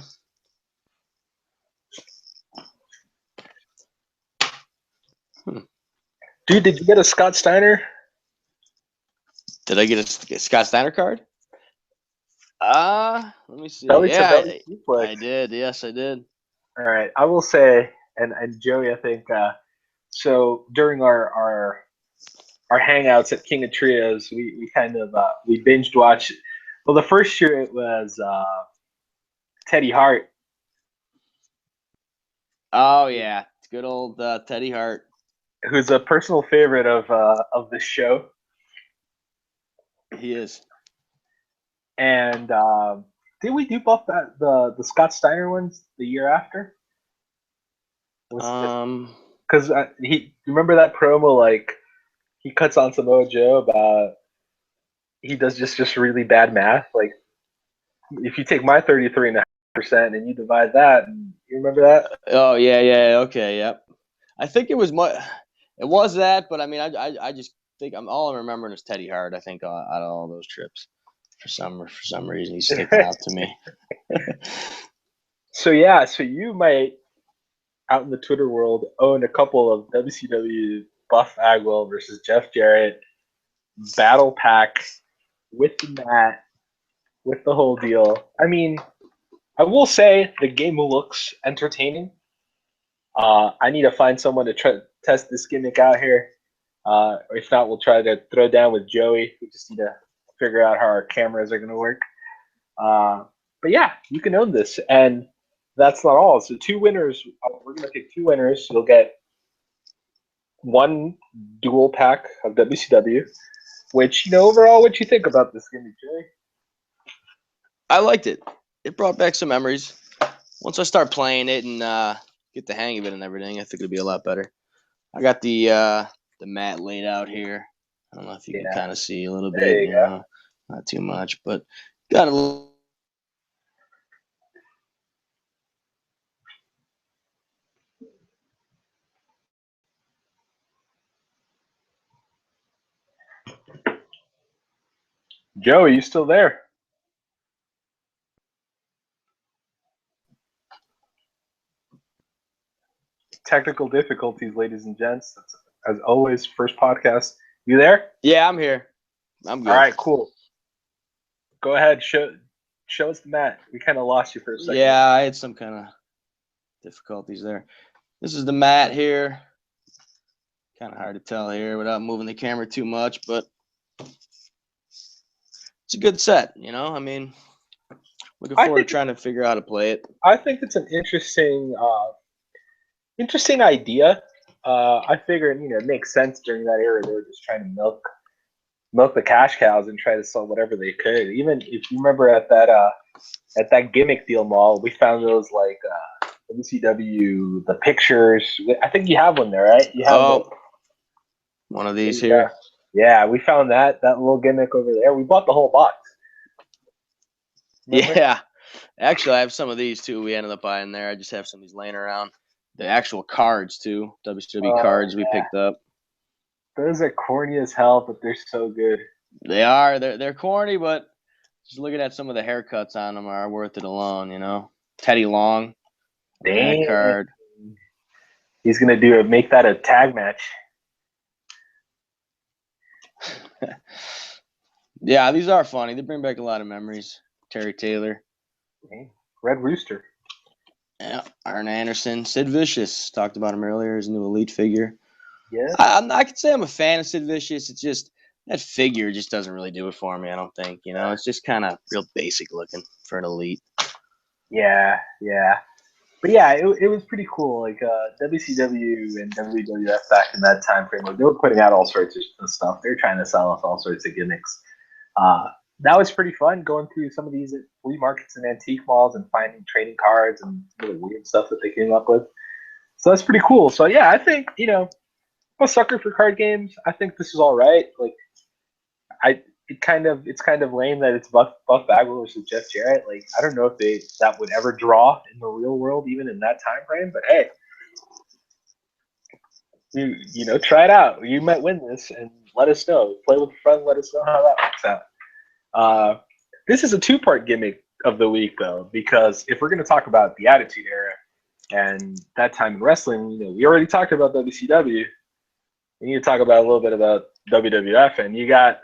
Dude, did you get a Scott Steiner? Did I get a Scott Steiner card? Let me see. Belly to Yeah, belly I suplex. did. Yes, I did. All right, I will say, and Joey, I think so. During our hangouts at King of Trios, we kind of we binged watch. Well, the first year it was Teddy Hart. Oh yeah, good old Teddy Hart. Who's a personal favorite of the show. He is. And did we do both the Scott Steiner ones the year after? Because he remember that promo, like he cuts on Samoa Joe about he does just really bad math. Like if you take my 33.5% and you divide that, and you remember that? Oh yeah, okay, yep. I think it was it was that, but I mean, I just think all I'm remembering is Teddy Hart. I think out of all those trips, for some reason, he's sticking out to me. So yeah, so you might out in the Twitter world own a couple of WCW Buff Bagwell versus Jeff Jarrett battle pack with the mat, with the whole deal. I mean, I will say the game looks entertaining. I need to find someone to try test this gimmick out here. If not, we'll try to throw down with Joey. We just need to figure out how our cameras are going to work. But yeah, you can own this. And that's not all. So 2 winners. We're going to pick 2 winners. You'll get 1 dual pack of WCW, which, overall, what you think about this gimmick, Joey? I liked it. It brought back some memories. Once I start playing it and get the hang of it and everything, I think it'll be a lot better. I got the mat laid out here. I don't know if you can kind of see a little bit. There you go. Not too much, but got a little. Joey, you still there? Technical difficulties, ladies and gents. That's, as always, first podcast. You there? Yeah, I'm here. I'm good. All right, cool. Go ahead, show us the mat. We kind of lost you for a second. Yeah, I had some kind of difficulties there. This is the mat here. Kind of hard to tell here without moving the camera too much, but it's a good set, I mean, looking forward to trying to figure out how to play it. I think it's an interesting idea. I figured, it makes sense during that era. They were just trying to milk the cash cows and try to sell whatever they could. Even if you remember at that gimmick deal mall, we found those like WCW the pictures. I think you have one there, right? You have one of these here. Yeah, we found that little gimmick over there. We bought the whole box. Remember? Yeah, actually, I have some of these too. We ended up buying there. I just have some of these laying around. The actual cards too, WCW cards we picked up. Those are corny as hell, but they're so good. They are. They're corny, but just looking at some of the haircuts on them are worth it alone. Teddy Long, Dang. Card. He's gonna make that a tag match. Yeah, these are funny. They bring back a lot of memories. Terry Taylor, Red Rooster. Yeah, Arn Anderson, Sid Vicious. Talked about him earlier. His new Elite figure. Yeah, I could say I'm a fan of Sid Vicious. It's just that figure just doesn't really do it for me. I don't think. It's just kind of real basic looking for an Elite. Yeah. But yeah, it was pretty cool. Like WCW and WWF back in that time frame, they were putting out all sorts of stuff. They were trying to sell us all sorts of gimmicks. That was pretty fun going through some of these flea markets and antique malls and finding trading cards and some of the weird stuff that they came up with. So that's pretty cool. So yeah, I think I'm a sucker for card games. I think this is all right. Like, it's kind of lame that it's Buff Bagwell versus Jeff Jarrett. Like, I don't know if that would ever draw in the real world, even in that time frame. But hey, you try it out. You might win this, and let us know. Play with a friend. Let us know how that works out. This is a 2-part gimmick of the week, though, because if we're going to talk about the Attitude Era and that time in wrestling, we already talked about WCW. we need to talk about a little bit about WWF, and you got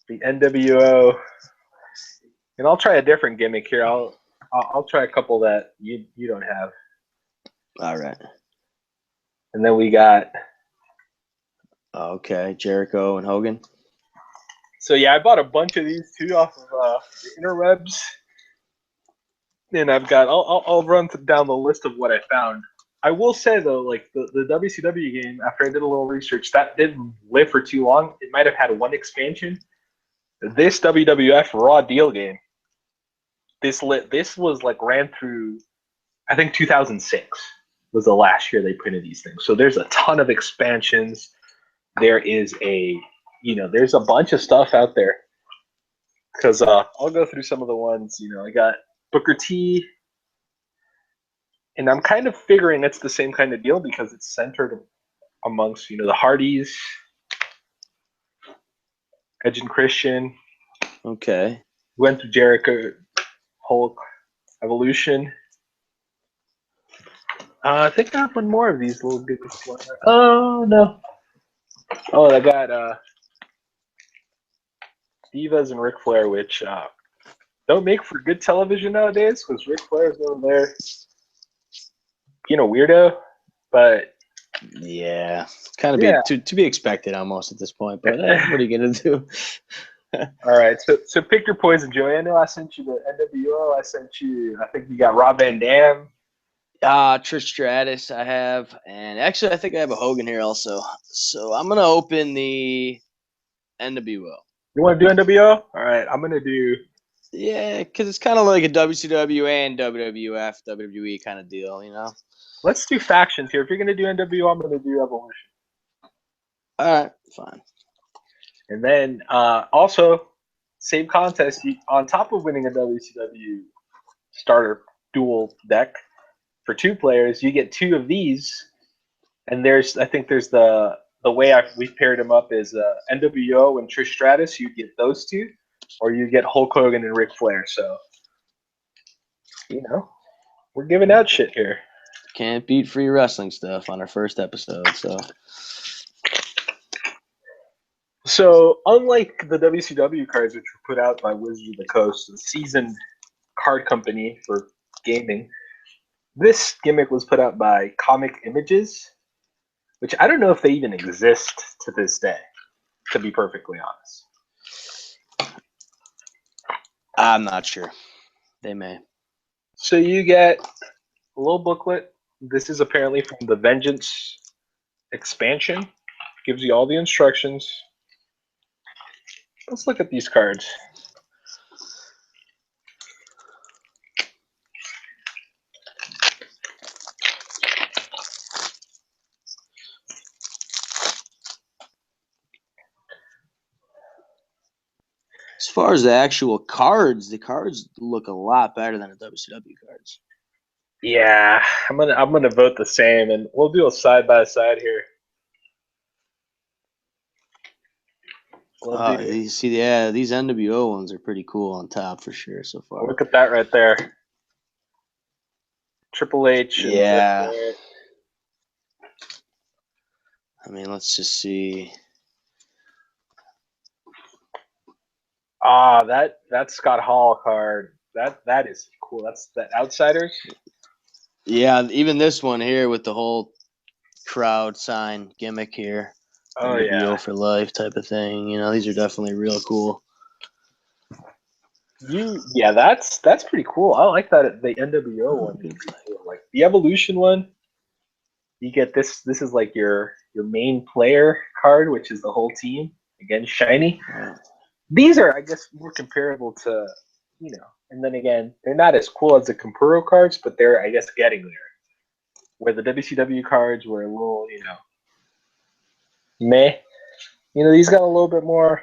the NWO. And I'll try a different gimmick here. I'll try a couple that you don't have. All right. And then we got. Okay, Jericho and Hogan. So yeah, I bought a bunch of these too off of the interwebs, and I've got. I'll run down the list of what I found. I will say though, like the WCW game, after I did a little research, that didn't live for too long. It might have had one expansion. This WWF Raw Deal game, this was like ran through, I think 2006 was the last year they printed these things. So there's a ton of expansions. There is there's a bunch of stuff out there. Because I'll go through some of the ones. I got Booker T, and I'm kind of figuring it's the same kind of deal because it's centered amongst the Hardys, Edge and Christian. Okay. Went through Jericho, Hulk, Evolution. I think I have one more of these little good. Oh no! Oh, I got Divas and Ric Flair, which don't make for good television nowadays because Ric Flair is over there being a weirdo, but yeah, kind of to be expected almost at this point. But what are you gonna do? All right, so pick your poison, Joey. I know I sent you the NWO. I think you got Rob Van Dam. Trish Stratus I have, and actually I think I have a Hogan here also. So I'm gonna open the NWO. You want to do NWO? All right, I'm gonna do. Yeah, because it's kind of like a WCW and WWF, WWE kind of deal, Let's do factions here. If you're gonna do NWO, I'm gonna do Evolution. All right, fine. And then also, same contest. On top of winning a WCW starter dual deck for 2 players, you get 2 of these. And I think there's the way we've paired them up is NWO and Trish Stratus. You get those 2, or you get Hulk Hogan and Ric Flair. So, we're giving out shit here. Can't beat free wrestling stuff on our first episode. So, unlike the WCW cards, which were put out by Wizards of the Coast, a seasoned card company for gaming, this gimmick was put out by Comic Images, which I don't know if they even exist to this day, to be perfectly honest. I'm not sure. They may. So you get a little booklet. This is apparently from the Vengeance expansion. Gives you all the instructions. Let's look at these cards. As far as the actual cards, the cards look a lot better than the WCW cards. Yeah, I'm gonna vote the same, and we'll do a side by side here. These NWO ones are pretty cool on top for sure so far. Look at that right there. Triple H. Yeah. I mean, let's just see. That Scott Hall card. That is cool. That's the Outsiders. Yeah, even this one here with the whole crowd sign gimmick here. Oh NWO for life type of thing. These are definitely real cool. That's pretty cool. I like that the NWO one. Cool. Like the Evolution one, you get this. This is like your main player card, which is the whole team. Again, shiny. These are, I guess, more comparable to, and then again, they're not as cool as the Compuro cards, but they're, I guess, getting there. Where the WCW cards were a little, meh. These got a little bit more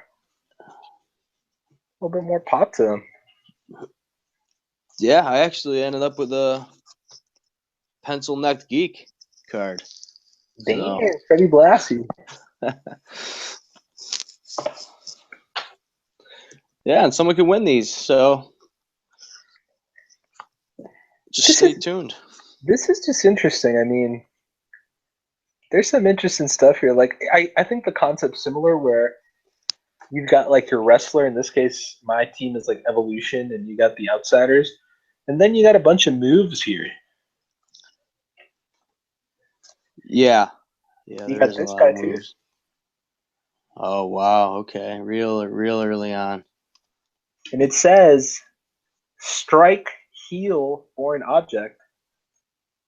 pop to them. Yeah, I actually ended up with a pencil-necked geek card. Damn, Freddie Blassie. Yeah, and someone could win these, so just stay tuned. This is just interesting. I mean, there's some interesting stuff here. Like I think the concept's similar where you've got like your wrestler. In this case, my team is like Evolution, and you got the Outsiders, and then you got a bunch of moves here. Yeah, You got there's a this lot guy of too, moves. Oh wow, okay, real early on. and it says strike, heal, or an object.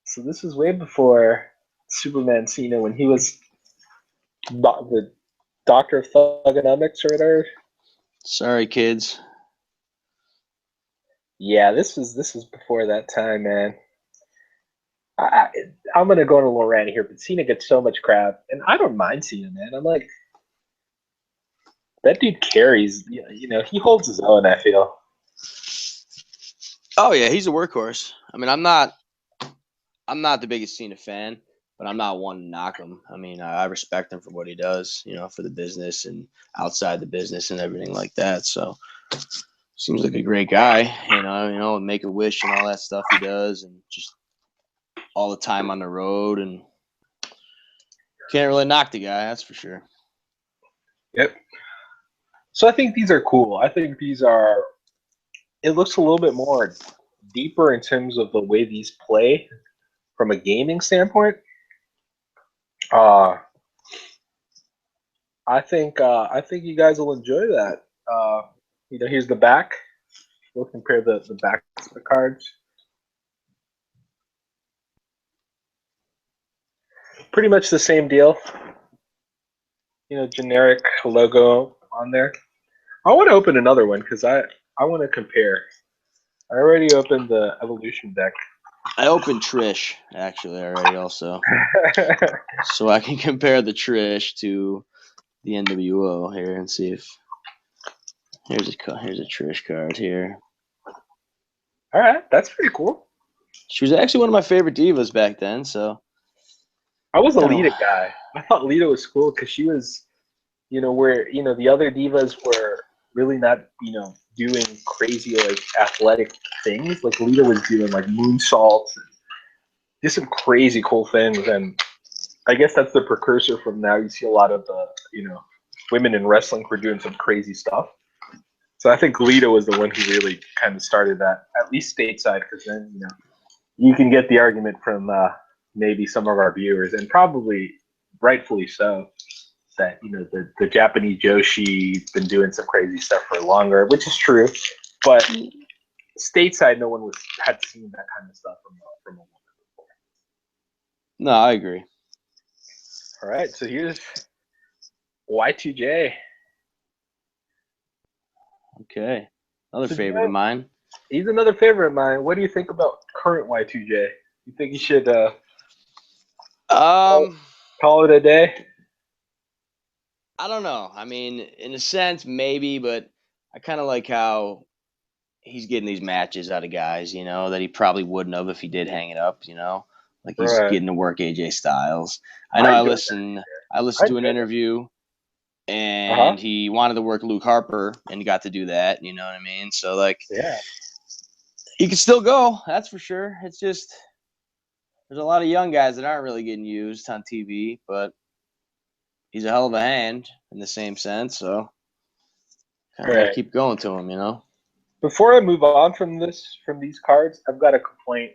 So this is way before Superman Cena when he was the Doctor of Thugonomics or whatever. Sorry, kids. Yeah, this was before that time, man. I, I'm gonna go on a little rant here, but Cena gets so much crap, and I don't mind Cena, man. I'm like, that dude carries. You know, he holds his own. I feel. Oh yeah, he's a workhorse. I mean, I'm not the biggest Cena fan, but I'm not one to knock him. I mean, I respect him for what he does, you know, for the business and outside the business and everything like that. So, seems like a great guy, you know, Make a Wish and all that stuff he does, and just all the time on the road, and can't really knock the guy, that's for sure. Yep. So I think these are cool. I think these are. It looks a little bit more deeper in terms of the way these play from a gaming standpoint. I think you guys will enjoy that. You know, here's the back. We'll compare the backs of the cards. Pretty much the same deal. You know, generic logo on there. I want to open another one because I want to compare. I already opened the Evolution deck. I opened Trish actually already also, so I can compare the Trish to the NWO here and see if here's a Trish card here. All right, that's pretty cool. She was actually one of my favorite divas back then, so I was a Lita guy. I thought Lita was cool because she was, you know, where the other divas were really not, doing crazy like athletic things. Like Lita was doing like moonsaults and just some crazy cool things. And I guess that's the precursor from now. You see a lot of the, women in wrestling who are doing some crazy stuff. So I think Lita was the one who really kind of started that, at least stateside, because then, you can get the argument from maybe some of our viewers, and probably rightfully so, that the Japanese Joshi been doing some crazy stuff for longer, which is true, but stateside, no one had seen that kind of stuff from a woman before. No, I agree. All right, so here's Y2J. Okay, another favorite of mine. He's another favorite of mine. What do you think about current Y2J? You think he should call it a day? I don't know. I mean, in a sense, maybe, but I kind of like how he's getting these matches out of guys, that he probably wouldn't have if he did hang it up, like he's getting to work AJ Styles. I know I listened to an interview, and he wanted to work Luke Harper, and he got to do that. You know what I mean? So like, yeah, he can still go. That's for sure. It's just there's a lot of young guys that aren't really getting used on TV, but he's a hell of a hand in the same sense. So kind of got to keep going to him, Before I move on from these cards, I've got a complaint.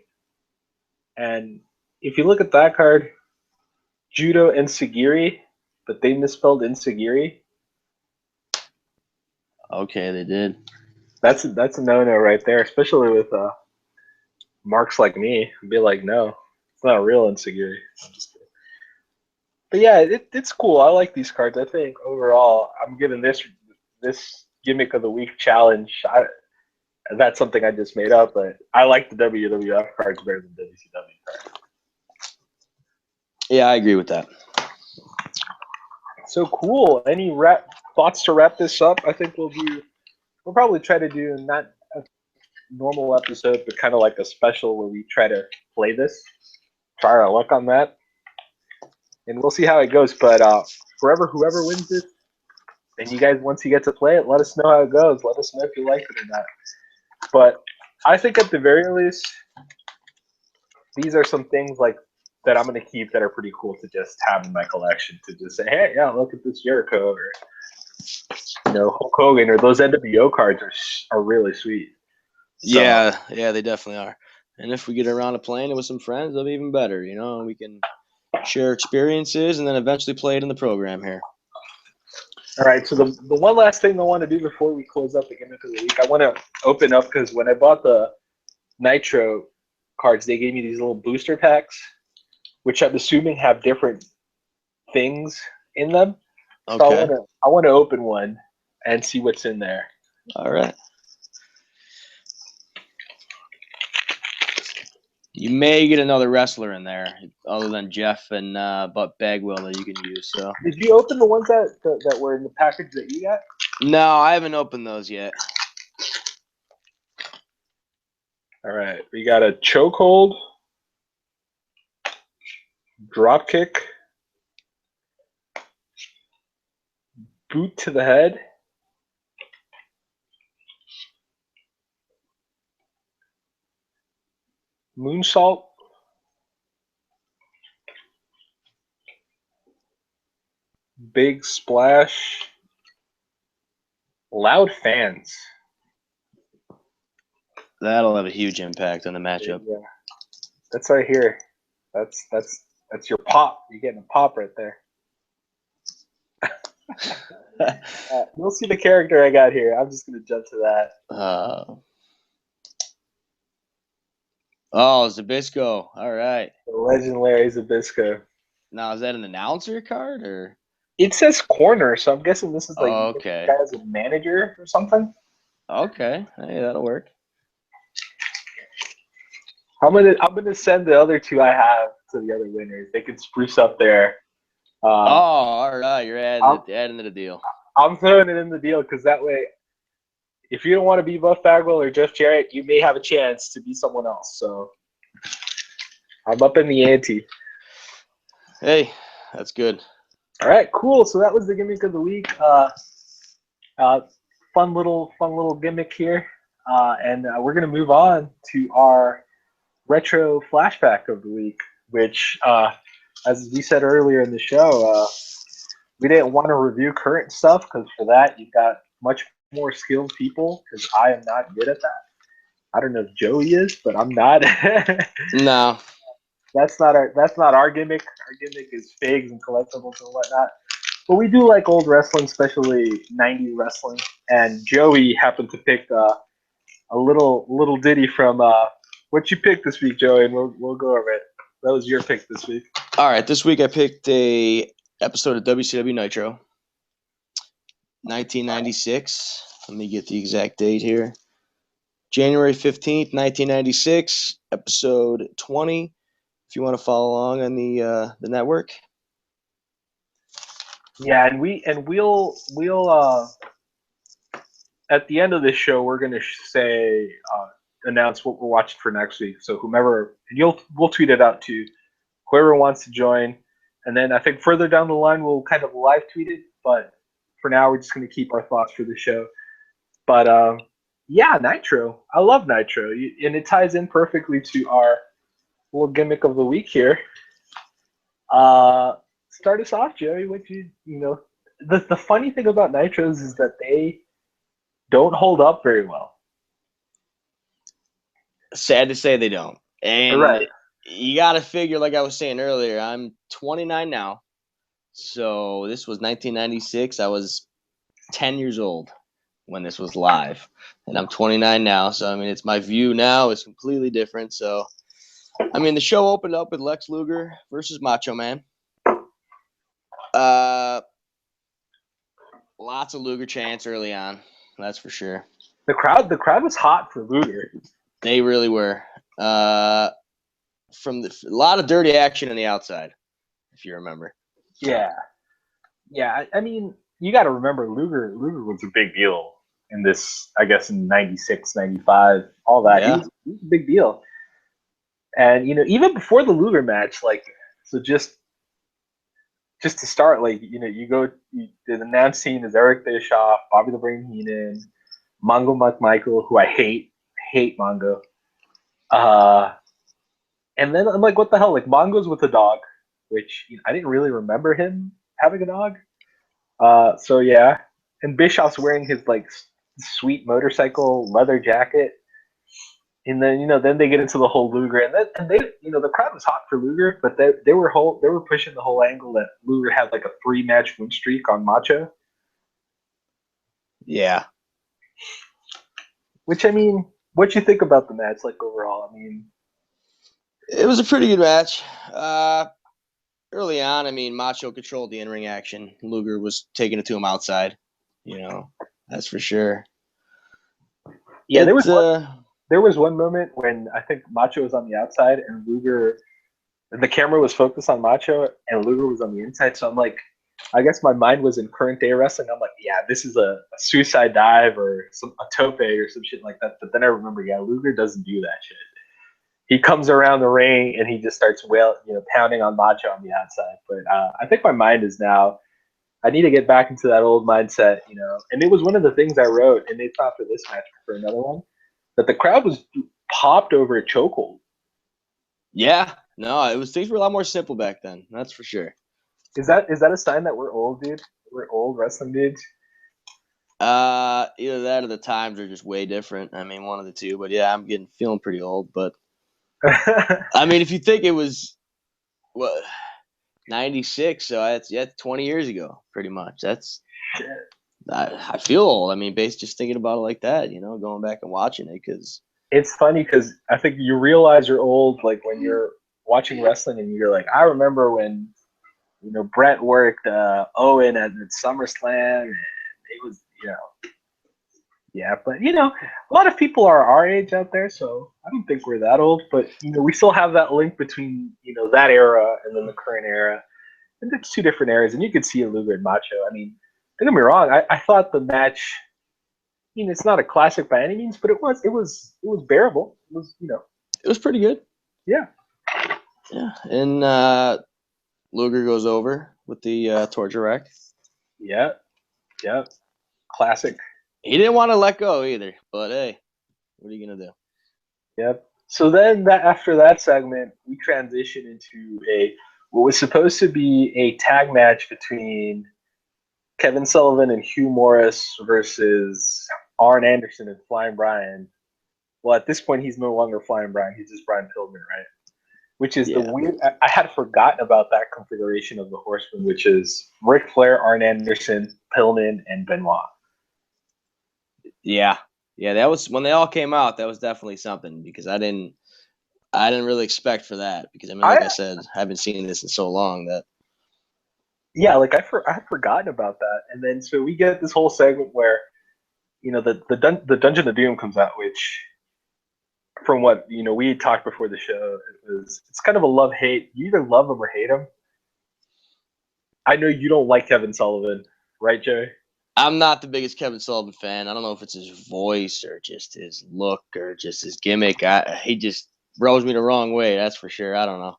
And if you look at that card, Judo Ensagiri, but they misspelled Ensagiri. Okay, they did. That's a no-no right there, especially with marks like me. I'd be like, no, it's not a real Ensagiri. But yeah, it's cool. I like these cards. I think overall, I'm giving this gimmick of the week challenge. That's something I just made up, but I like the WWF cards better than WCW cards. Yeah, I agree with that. So cool. Any thoughts to wrap this up? I think we'll probably try to do not a normal episode, but kind of like a special where we try to play this, try our luck on that, and we'll see how it goes. But whoever wins this, and you guys, once you get to play it, let us know how it goes. Let us know if you like it or not. But I think at the very least, these are some things like that I'm gonna keep that are pretty cool to just have in my collection. To just say, hey, yeah, look at this Jericho, or Hulk Hogan, or those NWO cards are really sweet. So, yeah, they definitely are. And if we get around to playing it with some friends, that'll be even better. We can share experiences and then eventually play it in the program here. All right, so the one last thing I want to do before we close up the gimmick of the week, I want to open up, because when I bought the Nitro cards, they gave me these little booster packs, which I'm assuming have different things in them. Okay. So I want to open one and see what's in there. All right. You may get another wrestler in there, other than Jeff and Butt Bagwell, that you can use. So. Did you open the ones that were in the package that you got? No, I haven't opened those yet. All right, we got a chokehold, drop kick, boot to the head, moonsault, big splash, loud fans. That'll have a huge impact on the matchup. Yeah, that's right here. That's your pop. You're getting a pop right there. You'll see the character I got here. I'm just gonna jump to that. Zabisco. All right. The legend Larry Zabisco. Now, is that an announcer card or? It says corner, so I'm guessing this is like okay. This guy as a manager or something. Okay, hey, that'll work. I'm gonna send the other two I have to the other winners. They can spruce up there. All right, you're adding to the deal. I'm throwing it in the deal because that way, if you don't want to be Buff Bagwell or Jeff Jarrett, you may have a chance to be someone else. So I'm up in the ante. Hey, that's good. All right, cool. So that was the gimmick of the week. Fun little gimmick here, and we're gonna move on to our retro flashback of the week, which, as we said earlier in the show, we didn't want to review current stuff because for that you've got much more skilled people. Because I am not good at that. I don't know if Joey is, but I'm not. No. That's not our gimmick. Our gimmick is figs and collectibles and whatnot. But we do like old wrestling, especially 90s wrestling. And Joey happened to pick a little ditty from what you picked this week, Joey, and we'll go over it. That was your pick this week. All right, this week I picked a episode of WCW Nitro, 1996. Let me get the exact date here. January 15th, 1996, episode 20. If you want to follow along on the network. Yeah, and we'll at the end of this show we're gonna say announce what we're watching for next week. So we'll tweet it out to whoever wants to join, and then I think further down the line we'll kind of live tweet it. But for now we're just gonna keep our thoughts for the show. But yeah, Nitro. I love Nitro, and it ties in perfectly to our little gimmick of the week here. Start us off, Joey. The funny thing about Nitros is that they don't hold up very well. Sad to say they don't. And right. You got to figure, like I was saying earlier, I'm 29 now. So this was 1996. I was 10 years old when this was live. And I'm 29 now. So, I mean, it's my view now is completely different. So, I mean, the show opened up with Lex Luger versus Macho Man. Lots of Luger chants early on. That's for sure. The crowd was hot for Luger. They really were. A lot of dirty action on the outside, if you remember. Yeah. I mean, you got to remember Luger was a big deal in this. I guess in 96, 95, all that. Yeah. He was a big deal. And even before the Luger match, just to start, the announce team is Eric Bischoff, Bobby the Brain Heenan, Mongo McMichael, who I hate Mongo. And then I'm like, what the hell? Like Mongo's with a dog, which I didn't really remember him having a dog. So yeah, and Bischoff's wearing his like sweet motorcycle leather jacket. And then then they get into the whole Luger, and they the crowd was hot for Luger, but they were pushing the whole angle that Luger had like a 3-match win streak on Macho. Yeah. Which what you think about the match like overall? It was a pretty good match. Early on, Macho controlled the in-ring action. Luger was taking it to him outside. That's for sure. Yeah, there was one moment when I think Macho was on the outside and Luger, the camera was focused on Macho and Luger was on the inside. So I'm like, I guess my mind was in current day wrestling. I'm like, yeah, this is a suicide dive or a tope or some shit like that. But then I remember, yeah, Luger doesn't do that shit. He comes around the ring and he just starts pounding on Macho on the outside. But I think my mind is now, I need to get back into that old mindset, And it was one of the things I wrote, and they thought for this match for another one, that the crowd was popped over a chokehold. Yeah, no, things were a lot more simple back then. That's for sure. Is that a sign that we're old, dude? We're old wrestling dudes. Either that or the times are just way different. One of the two. But yeah, I'm feeling pretty old. But if you think it was 96, so that's 20 years ago, pretty much. That's I feel old. Based just thinking about it like that, going back and watching it, because it's funny because I think you realize you're old like when you're watching wrestling and you're like, I remember when Brett worked Owen at SummerSlam, and it was yeah, but a lot of people are our age out there, so I don't think we're that old. But we still have that link between that era and then the current era, and it's two different eras. And you could see Luger and Macho. Don't get me wrong. I thought the match, it's not a classic by any means, but it was bearable. It was it was pretty good. Yeah. Yeah, and Luger goes over with the torture rack. Yeah. Classic. He didn't want to let go either, but hey, what are you gonna do? Yep. So then after that segment, we transition into what was supposed to be a tag match between Kevin Sullivan and Hugh Morris versus Arn Anderson and Flying Brian. Well, at this point, he's no longer Flying Brian. He's just Brian Pillman, right? Which is the weird. I had forgotten about that configuration of the Horsemen, which is Ric Flair, Arn Anderson, Pillman, and Benoit. Yeah, that was when they all came out. That was definitely something, because I didn't really expect for that, because like I said, I haven't seen this in so long that. Yeah, like I had forgotten about that, and then so we get this whole segment where, the Dungeon of Doom comes out, which, from what we talked before the show, it's kind of a love-hate. You either love him or hate him. I know you don't like Kevin Sullivan, right, Joey? I'm not the biggest Kevin Sullivan fan. I don't know if it's his voice or just his look or just his gimmick. He just rubs me the wrong way, that's for sure. I don't know.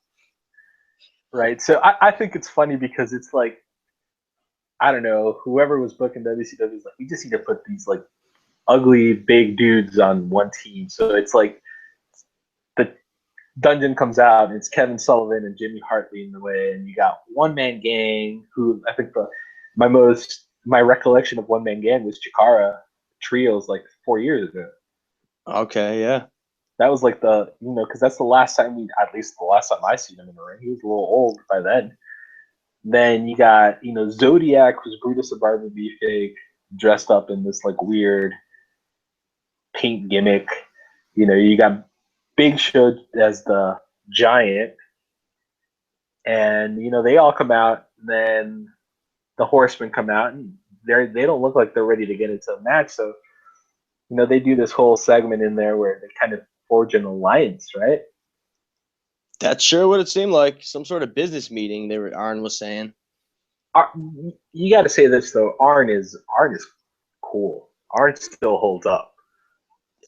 Right. So I think it's funny because it's like, I don't know, whoever was booking WCW is like, we just need to put these like ugly big dudes on one team. So it's like the Dungeon comes out and it's Kevin Sullivan and Jimmy Hart leading the way, and you got One Man Gang, who I think my recollection of One Man Gang was CHIKARA trios like 4 years ago. Okay, yeah. That was like because that's the last time at least the last time I seen him in the ring. He was a little old by then. Then you got, Zodiac was Brutus the Barber Beefcake dressed up in this like weird pink gimmick. You got Big Show as the Giant, and they all come out. Then the Horsemen come out, and they don't look like they're ready to get into a match. So they do this whole segment in there where they kind of forge an alliance, right? That's sure what it seemed like. Some sort of business meeting. Arn was saying. You got to say this though. Arn is cool. Arn still holds up.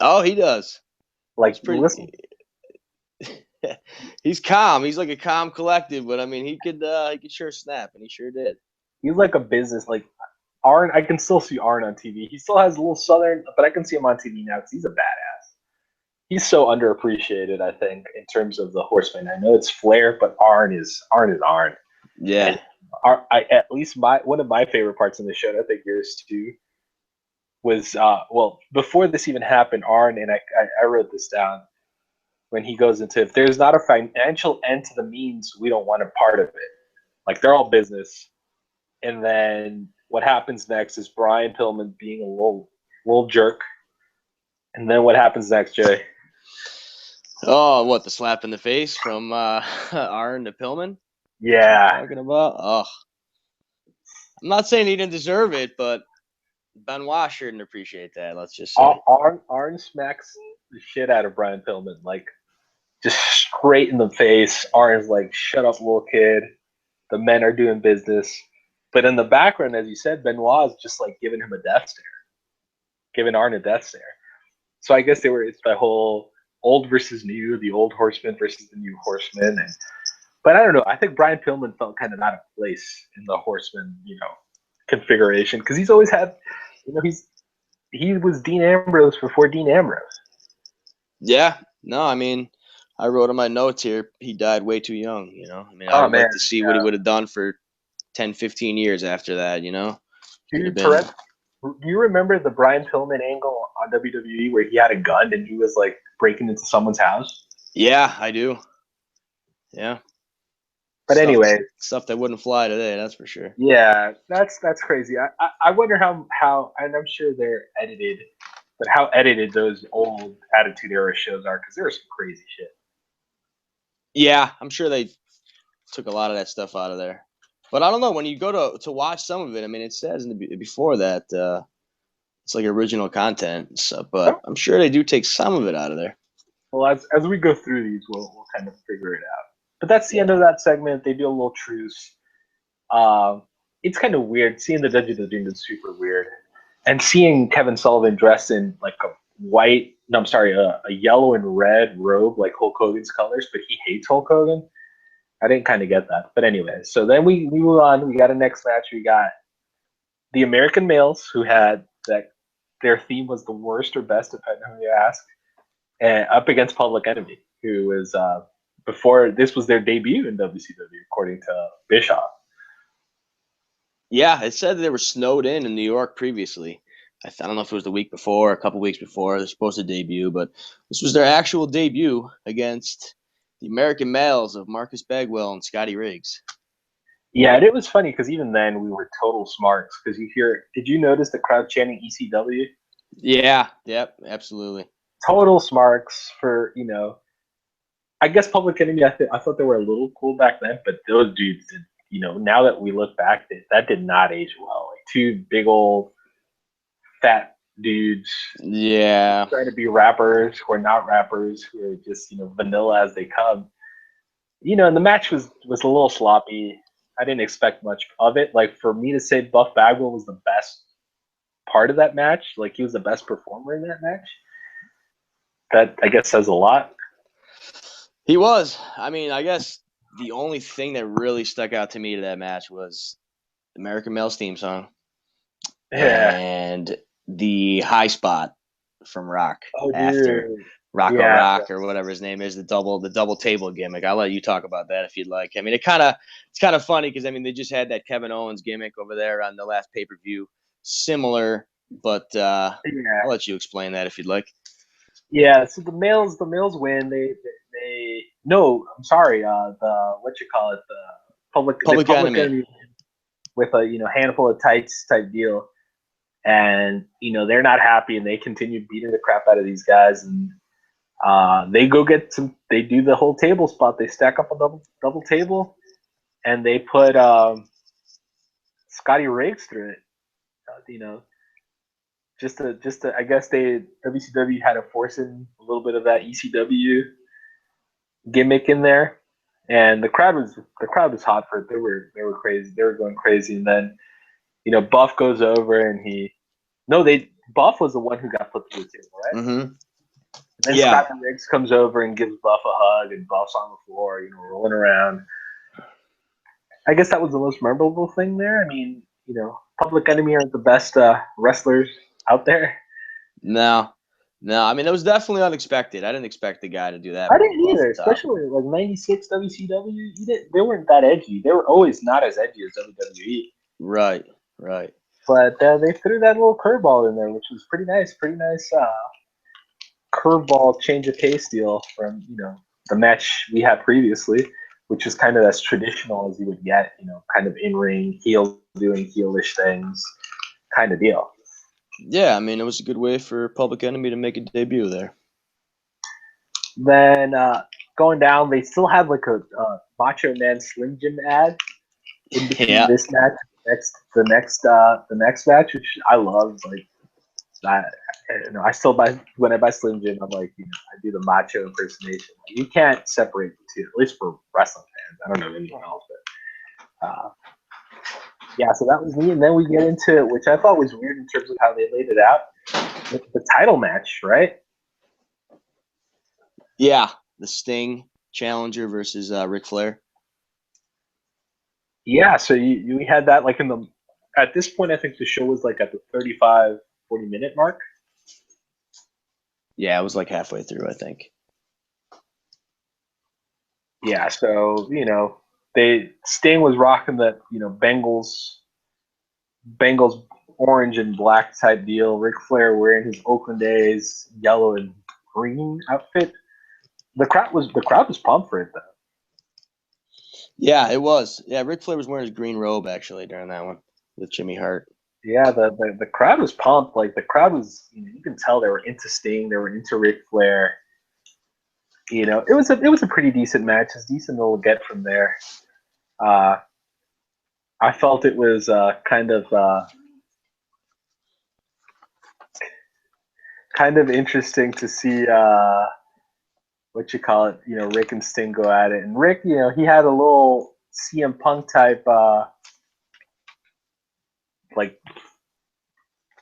Oh, he does. Like, listen. He's calm. He's like a calm collective, but he could sure snap, and he sure did. He's like a business, like Arn. I can still see Arn on TV. He still has a little southern, but I can see him on TV now because he's a badass. he's so underappreciated, I think, in terms of the Horsemen. I know it's Flair, but Arn is Arn. Yeah. And at least one of my favorite parts in the show, and I think yours too, was well, before this even happened, Arn, and I wrote this down, when he goes into, if there's not a financial end to the means, we don't want a part of it. Like, they're all business. And then what happens next is Brian Pillman being a little jerk. And then what happens next, Jay? Oh, what, the slap in the face from Arn to Pillman? Yeah. Talking about? Oh, I'm not saying he didn't deserve it, but Benoit sure didn't appreciate that. Let's just say. Arn smacks the shit out of Brian Pillman, like, just straight in the face. Arn's like, shut up, little kid. The men are doing business. But in the background, as you said, Benoit is just like giving him a death stare, giving Arn a death stare. So I guess it's the whole old versus new, the old horseman versus the new horseman. But I don't know. I think Brian Pillman felt kind of out of place in the horseman, configuration, because he's always had, he was Dean Ambrose before Dean Ambrose. Yeah. No, I mean, I wrote in my notes here, he died way too young, I mean, I would like to see what he would have done for 10, 15 years after that, Do you remember the Brian Pillman angle on WWE where he had a gun and he was like breaking into someone's house? Yeah, I do. Yeah. But anyway, stuff that wouldn't fly today, that's for sure. Yeah, that's crazy. I wonder how, and I'm sure they're edited, but how edited those old Attitude Era shows are, because there was some crazy shit. Yeah, I'm sure they took a lot of that stuff out of there. But I don't know, when you go to watch some of it, I mean, it says before that it's like original content, so, but I'm sure they do take some of it out of there. Well, as we go through these, we'll kind of figure it out. But that's the end of that segment. They do a little truce. It's kind of weird. Seeing the WWE is super weird. And seeing Kevin Sullivan dressed in like a yellow and red robe, like Hulk Hogan's colors, but he hates Hulk Hogan. I didn't kind of get that. But anyway, so then we move on. We got a next match. We got the American Males, who had their theme was the worst or best, depending on who you ask, and up against Public Enemy, who was before this was their debut in WCW, according to Bischoff. Yeah, it said they were snowed in New York previously. I don't know if it was the week before, a couple weeks before they're supposed to debut, but this was their actual debut against the American Males of Marcus Bagwell and Scotty Riggs. Yeah, and it was funny because even then we were total smarks, because did you notice the crowd chanting ECW? Yeah, yep, absolutely. Total smarks for, I guess Public Enemy, I thought they were a little cool back then, but those dudes did, now that we look back, that did not age well. Like, two big old fat dudes. Yeah. Trying to be rappers who are not rappers, who are just, vanilla as they come. And the match was a little sloppy. I didn't expect much of it. Like, for me to say Buff Bagwell was the best part of that match, like he was the best performer in that match, that I guess says a lot. He was. I mean, I guess the only thing that really stuck out to me to that match was the American Males theme song. Yeah. And the high spot from Rock after dude. Rock or whatever his name is, the double table gimmick. I'll let you talk about that if you'd like. I mean, it's kind of funny because, I mean, they just had that Kevin Owens gimmick over there on the last pay-per-view, similar, but I'll let you explain that if you'd like. Yeah, so the males win. They no, I'm sorry. The Public Enemy with a handful of tights type deal, and they're not happy, and they continue beating the crap out of these guys, and they go get some. They do the whole table spot. They stack up a double table, and they put Scotty Riggs through it. Just to, I guess WCW had to force in a little bit of that ECW gimmick in there, and the crowd was hot for it. They were crazy. They were going crazy, and then Buff goes over and Buff was the one who got put through the table, right? Mm-hmm. And then Scotty Riggs comes over and gives Buff a hug, and Buff's on the floor, rolling around. I guess that was the most memorable thing there. I mean, Public Enemy aren't the best wrestlers out there. No, No, I mean, it was definitely unexpected. I didn't expect the guy to do that. I didn't either, especially like '96 WCW. They weren't that edgy. They were always not as edgy as WWE. Right. But they threw that little curveball in there, which was pretty nice. Pretty nice curveball change of pace deal from the match we had previously, which is kind of as traditional as you would get. Kind of in ring heel doing heelish things, kind of deal. Yeah, I mean, it was a good way for Public Enemy to make a debut there. Then going down, they still have like a Macho Man Slim Jim ad in between this match, the next match, which I love. Like I still buy when I buy Slim Jim. I'm like, I do the Macho impersonation. You can't separate the two, at least for wrestling fans. I don't know anyone else, but yeah. So that was me, and then we get into it, which I thought was weird in terms of how they laid it out. The title match, right? Yeah, the Sting challenger versus Ric Flair. Yeah, so we had that like at this point, I think the show was like at the 35, 40-minute mark. Yeah, it was like halfway through, I think. Yeah, so Sting was rocking the Bengals orange and black type deal. Ric Flair wearing his Oakland A's yellow and green outfit. The crowd was pumped for it though. Yeah, it was. Yeah, Ric Flair was wearing his green robe actually during that one with Jimmy Hart. Yeah, the crowd was pumped. Like the crowd was, you can tell they were into Sting, they were into Ric Flair. It was a pretty decent match, as decent as we'll get from there. I felt it was kind of interesting to see Rick and Sting go at it. And Rick, he had a little CM Punk type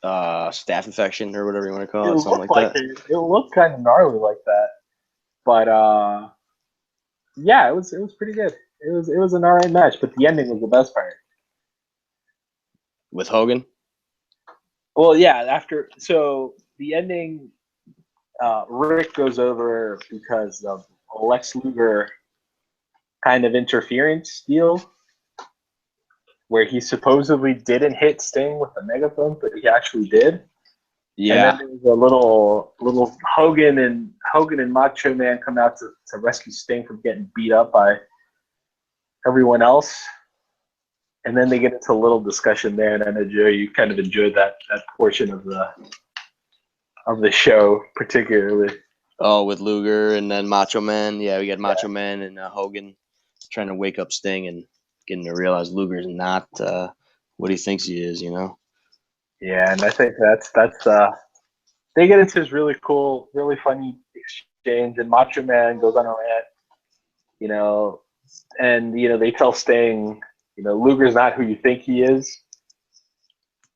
staph infection or whatever you want to call it, something like that. It looked kind of gnarly like that, but yeah, it was pretty good. It was an alright match, but the ending was the best part. With Hogan? Well, yeah. So the ending, Rick goes over because of Lex Luger kind of interference deal, where he supposedly didn't hit Sting with a megaphone, but he actually did. Yeah. And then there was a little Hogan and Macho Man come out to rescue Sting from getting beat up by everyone else. And then they get into a little discussion there, and I know Joe, you kind of enjoyed that portion of the show particularly. Oh, with Luger and then Macho Man. Yeah, we got Macho Man and Hogan trying to wake up Sting and getting to realize Luger's not what he thinks he is, Yeah, and I think that's they get into this really cool, really funny exchange, and Macho Man goes on a rant, and they tell Sting, Luger's not who you think he is,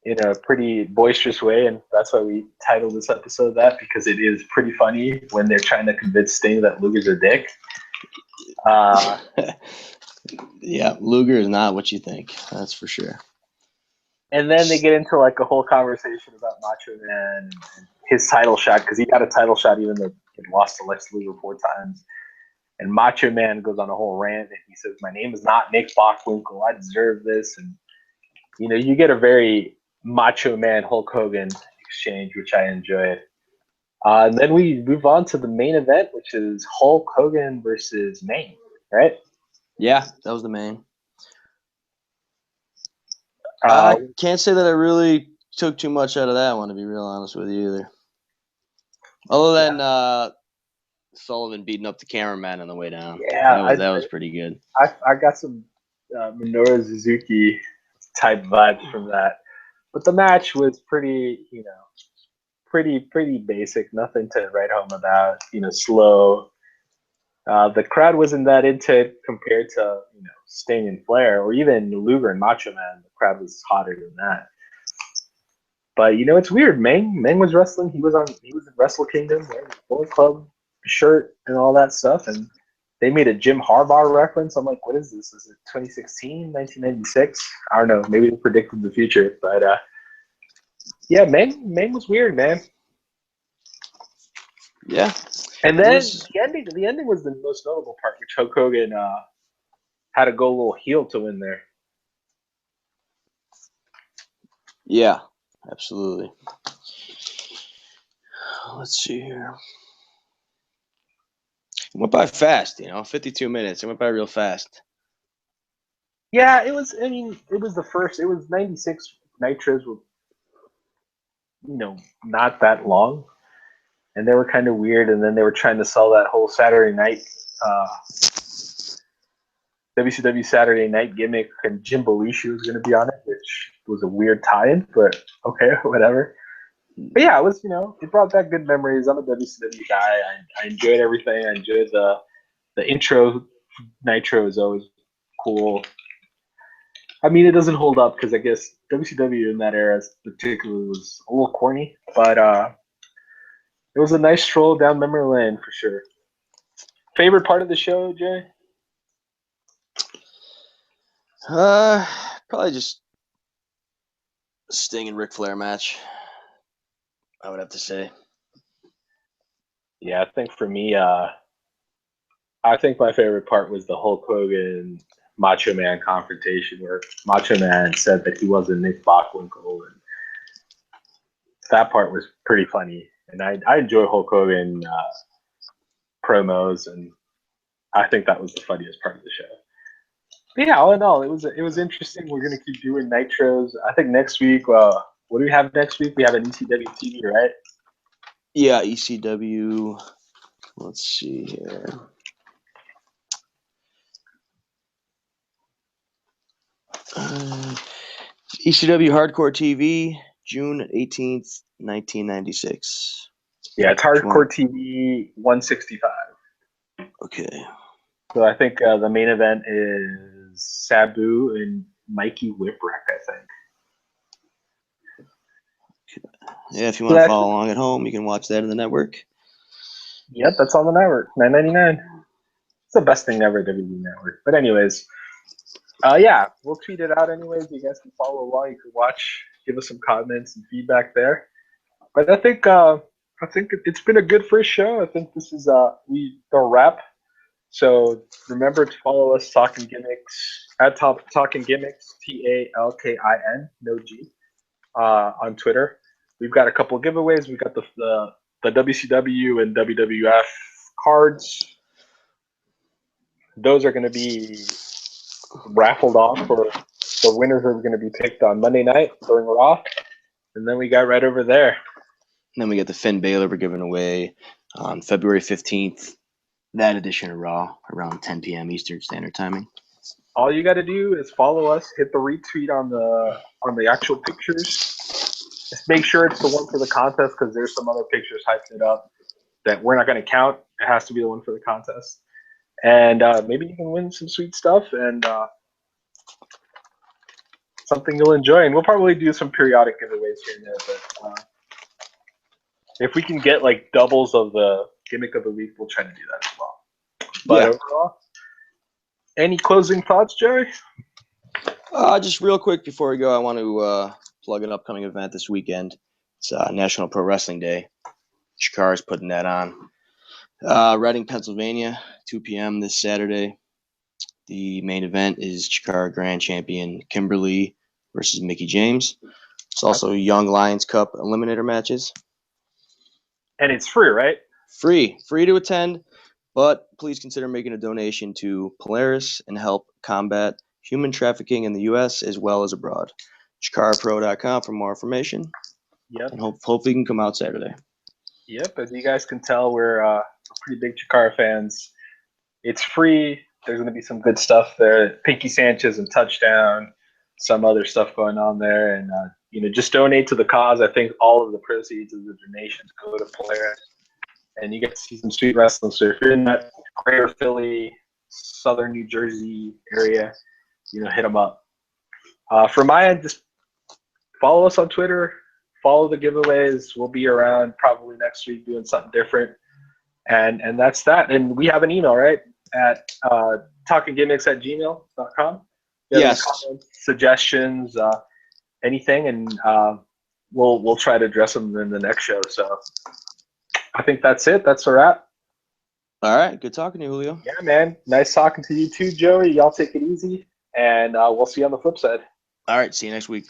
in a pretty boisterous way, and that's why we titled this episode that, because it is pretty funny when they're trying to convince Sting that Luger's a dick. Yeah, Luger is not what you think. That's for sure. And then they get into like a whole conversation about Macho Man and his title shot, because he got a title shot even though he lost to Lex Luger 4 times. And Macho Man goes on a whole rant, and he says, "My name is not Nick Bockwinkel. I deserve this." And you get a very Macho Man Hulk Hogan exchange, which I enjoyed. And then we move on to the main event, which is Hulk Hogan versus Mane, right? Yeah, that was the main. I can't say that I really took too much out of that one, to be real honest with you, either. Other than Sullivan beating up the cameraman on the way down. Yeah, that was pretty good. I got some Minoru Suzuki type vibes from that, but the match was pretty basic, nothing to write home about. Slow. The crowd wasn't that into it compared to Sting and Flair, or even Luger and Macho Man. The crowd was hotter than that. But it's weird. Meng was wrestling. He was in Wrestle Kingdom wearing the Bullet Club shirt and all that stuff, and they made a Jim Harbaugh reference. I'm like, what is this? Is it 2016, 1996? I don't know. Maybe they predicted the future, but yeah, Meng was weird, man. Yeah. And then the ending was the most notable part, which Hulk Hogan had to go a little heel to win there. Yeah, absolutely. Let's see here. It went by fast, 52 minutes. It went by real fast. Yeah, it was. I mean, it was the first. It was 96 Nitros were, not that long, and they were kind of weird. And then they were trying to sell that whole Saturday night, WCW Saturday Night gimmick, and Jim Belushi was going to be on it, which was a weird tie-in, but okay, whatever. But yeah, it was. It brought back good memories. I'm a WCW guy. I enjoyed everything. I enjoyed the intro. Nitro is always cool. I mean, it doesn't hold up because I guess WCW in that era particularly was a little corny, but it was a nice stroll down memory lane for sure. Favorite part of the show, Jay? Probably just Sting and Ric Flair match, I would have to say. Yeah, I think for me, I think my favorite part was the Hulk Hogan Macho Man confrontation where Macho Man said that he wasn't Nick Bockwinkel, and that part was pretty funny. And I enjoy Hulk Hogan promos, and I think that was the funniest part of the show. But yeah, all in all, it was interesting. We're gonna keep doing nitros. I think next week, what do we have next week? We have an ECW TV, right? Yeah, ECW. Let's see here. ECW Hardcore TV, June 18th, 1996. Yeah, it's Hardcore TV 165. Okay. So I think the main event is Sabu and Mikey Whipwreck, I think. Yeah, if you want to follow along at home, you can watch that in the network. Yep, that's on the network. $9.99. It's the best thing ever, WWE Network. But anyways, yeah, we'll tweet it out anyways. You guys can follow along. You can watch, give us some comments and feedback there. But I think it's been a good first show. I think this is a wrap. So remember to follow us, Talkin Gimmicks, at Talkin Gimmicks, TALKIN, no G, on Twitter. We've got a couple of giveaways. We've got the WCW and WWF cards. Those are going to be raffled off, for the winners are going to be picked on Monday night during Raw. And then we got right over there. And then we get the Finn Balor we're giving away on February 15th. That edition of Raw around 10 p.m. Eastern Standard Timing. All you got to do is follow us, hit the retweet on the actual pictures. Just make sure it's the one for the contest because there's some other pictures hyping it up that we're not going to count. It has to be the one for the contest. And maybe you can win some sweet stuff and something you'll enjoy. And we'll probably do some periodic giveaways here and there. But if we can get like doubles of the gimmick of the week, we'll try to do that as well. But overall, any closing thoughts, Jerry? Just real quick before we go, I want to plug an upcoming event this weekend. It's National Pro Wrestling Day. CHIKARA is putting that on. Reading, Pennsylvania, 2 p.m. this Saturday. The main event is CHIKARA Grand Champion Kimberly versus Mickie James. It's also Young Lions Cup Eliminator matches. And it's free, right? Free to attend, but please consider making a donation to Polaris and help combat human trafficking in the U.S. as well as abroad. ChiKaraPro.com for more information. Yep. And hopefully you can come out Saturday. Yep. As you guys can tell, we're pretty big CHIKARA fans. It's free. There's going to be some good stuff there. Pinky Sanchez and Touchdown, some other stuff going on there. And, just donate to the cause. I think all of the proceeds of the donations go to Polaris. And you get to see some sweet wrestling. So if you're in that greater Philly, southern New Jersey area, hit them up. From my end, just follow us on Twitter. Follow the giveaways. We'll be around probably next week doing something different. And that's that. And we have an email, right? At talkingimmicks@gmail.com. Yes. Comments, suggestions, anything, and we'll try to address them in the next show. So I think that's it. That's a wrap. All right. Good talking to you, Julio. Yeah, man. Nice talking to you too, Joey. Y'all take it easy, and we'll see you on the flip side. All right. See you next week.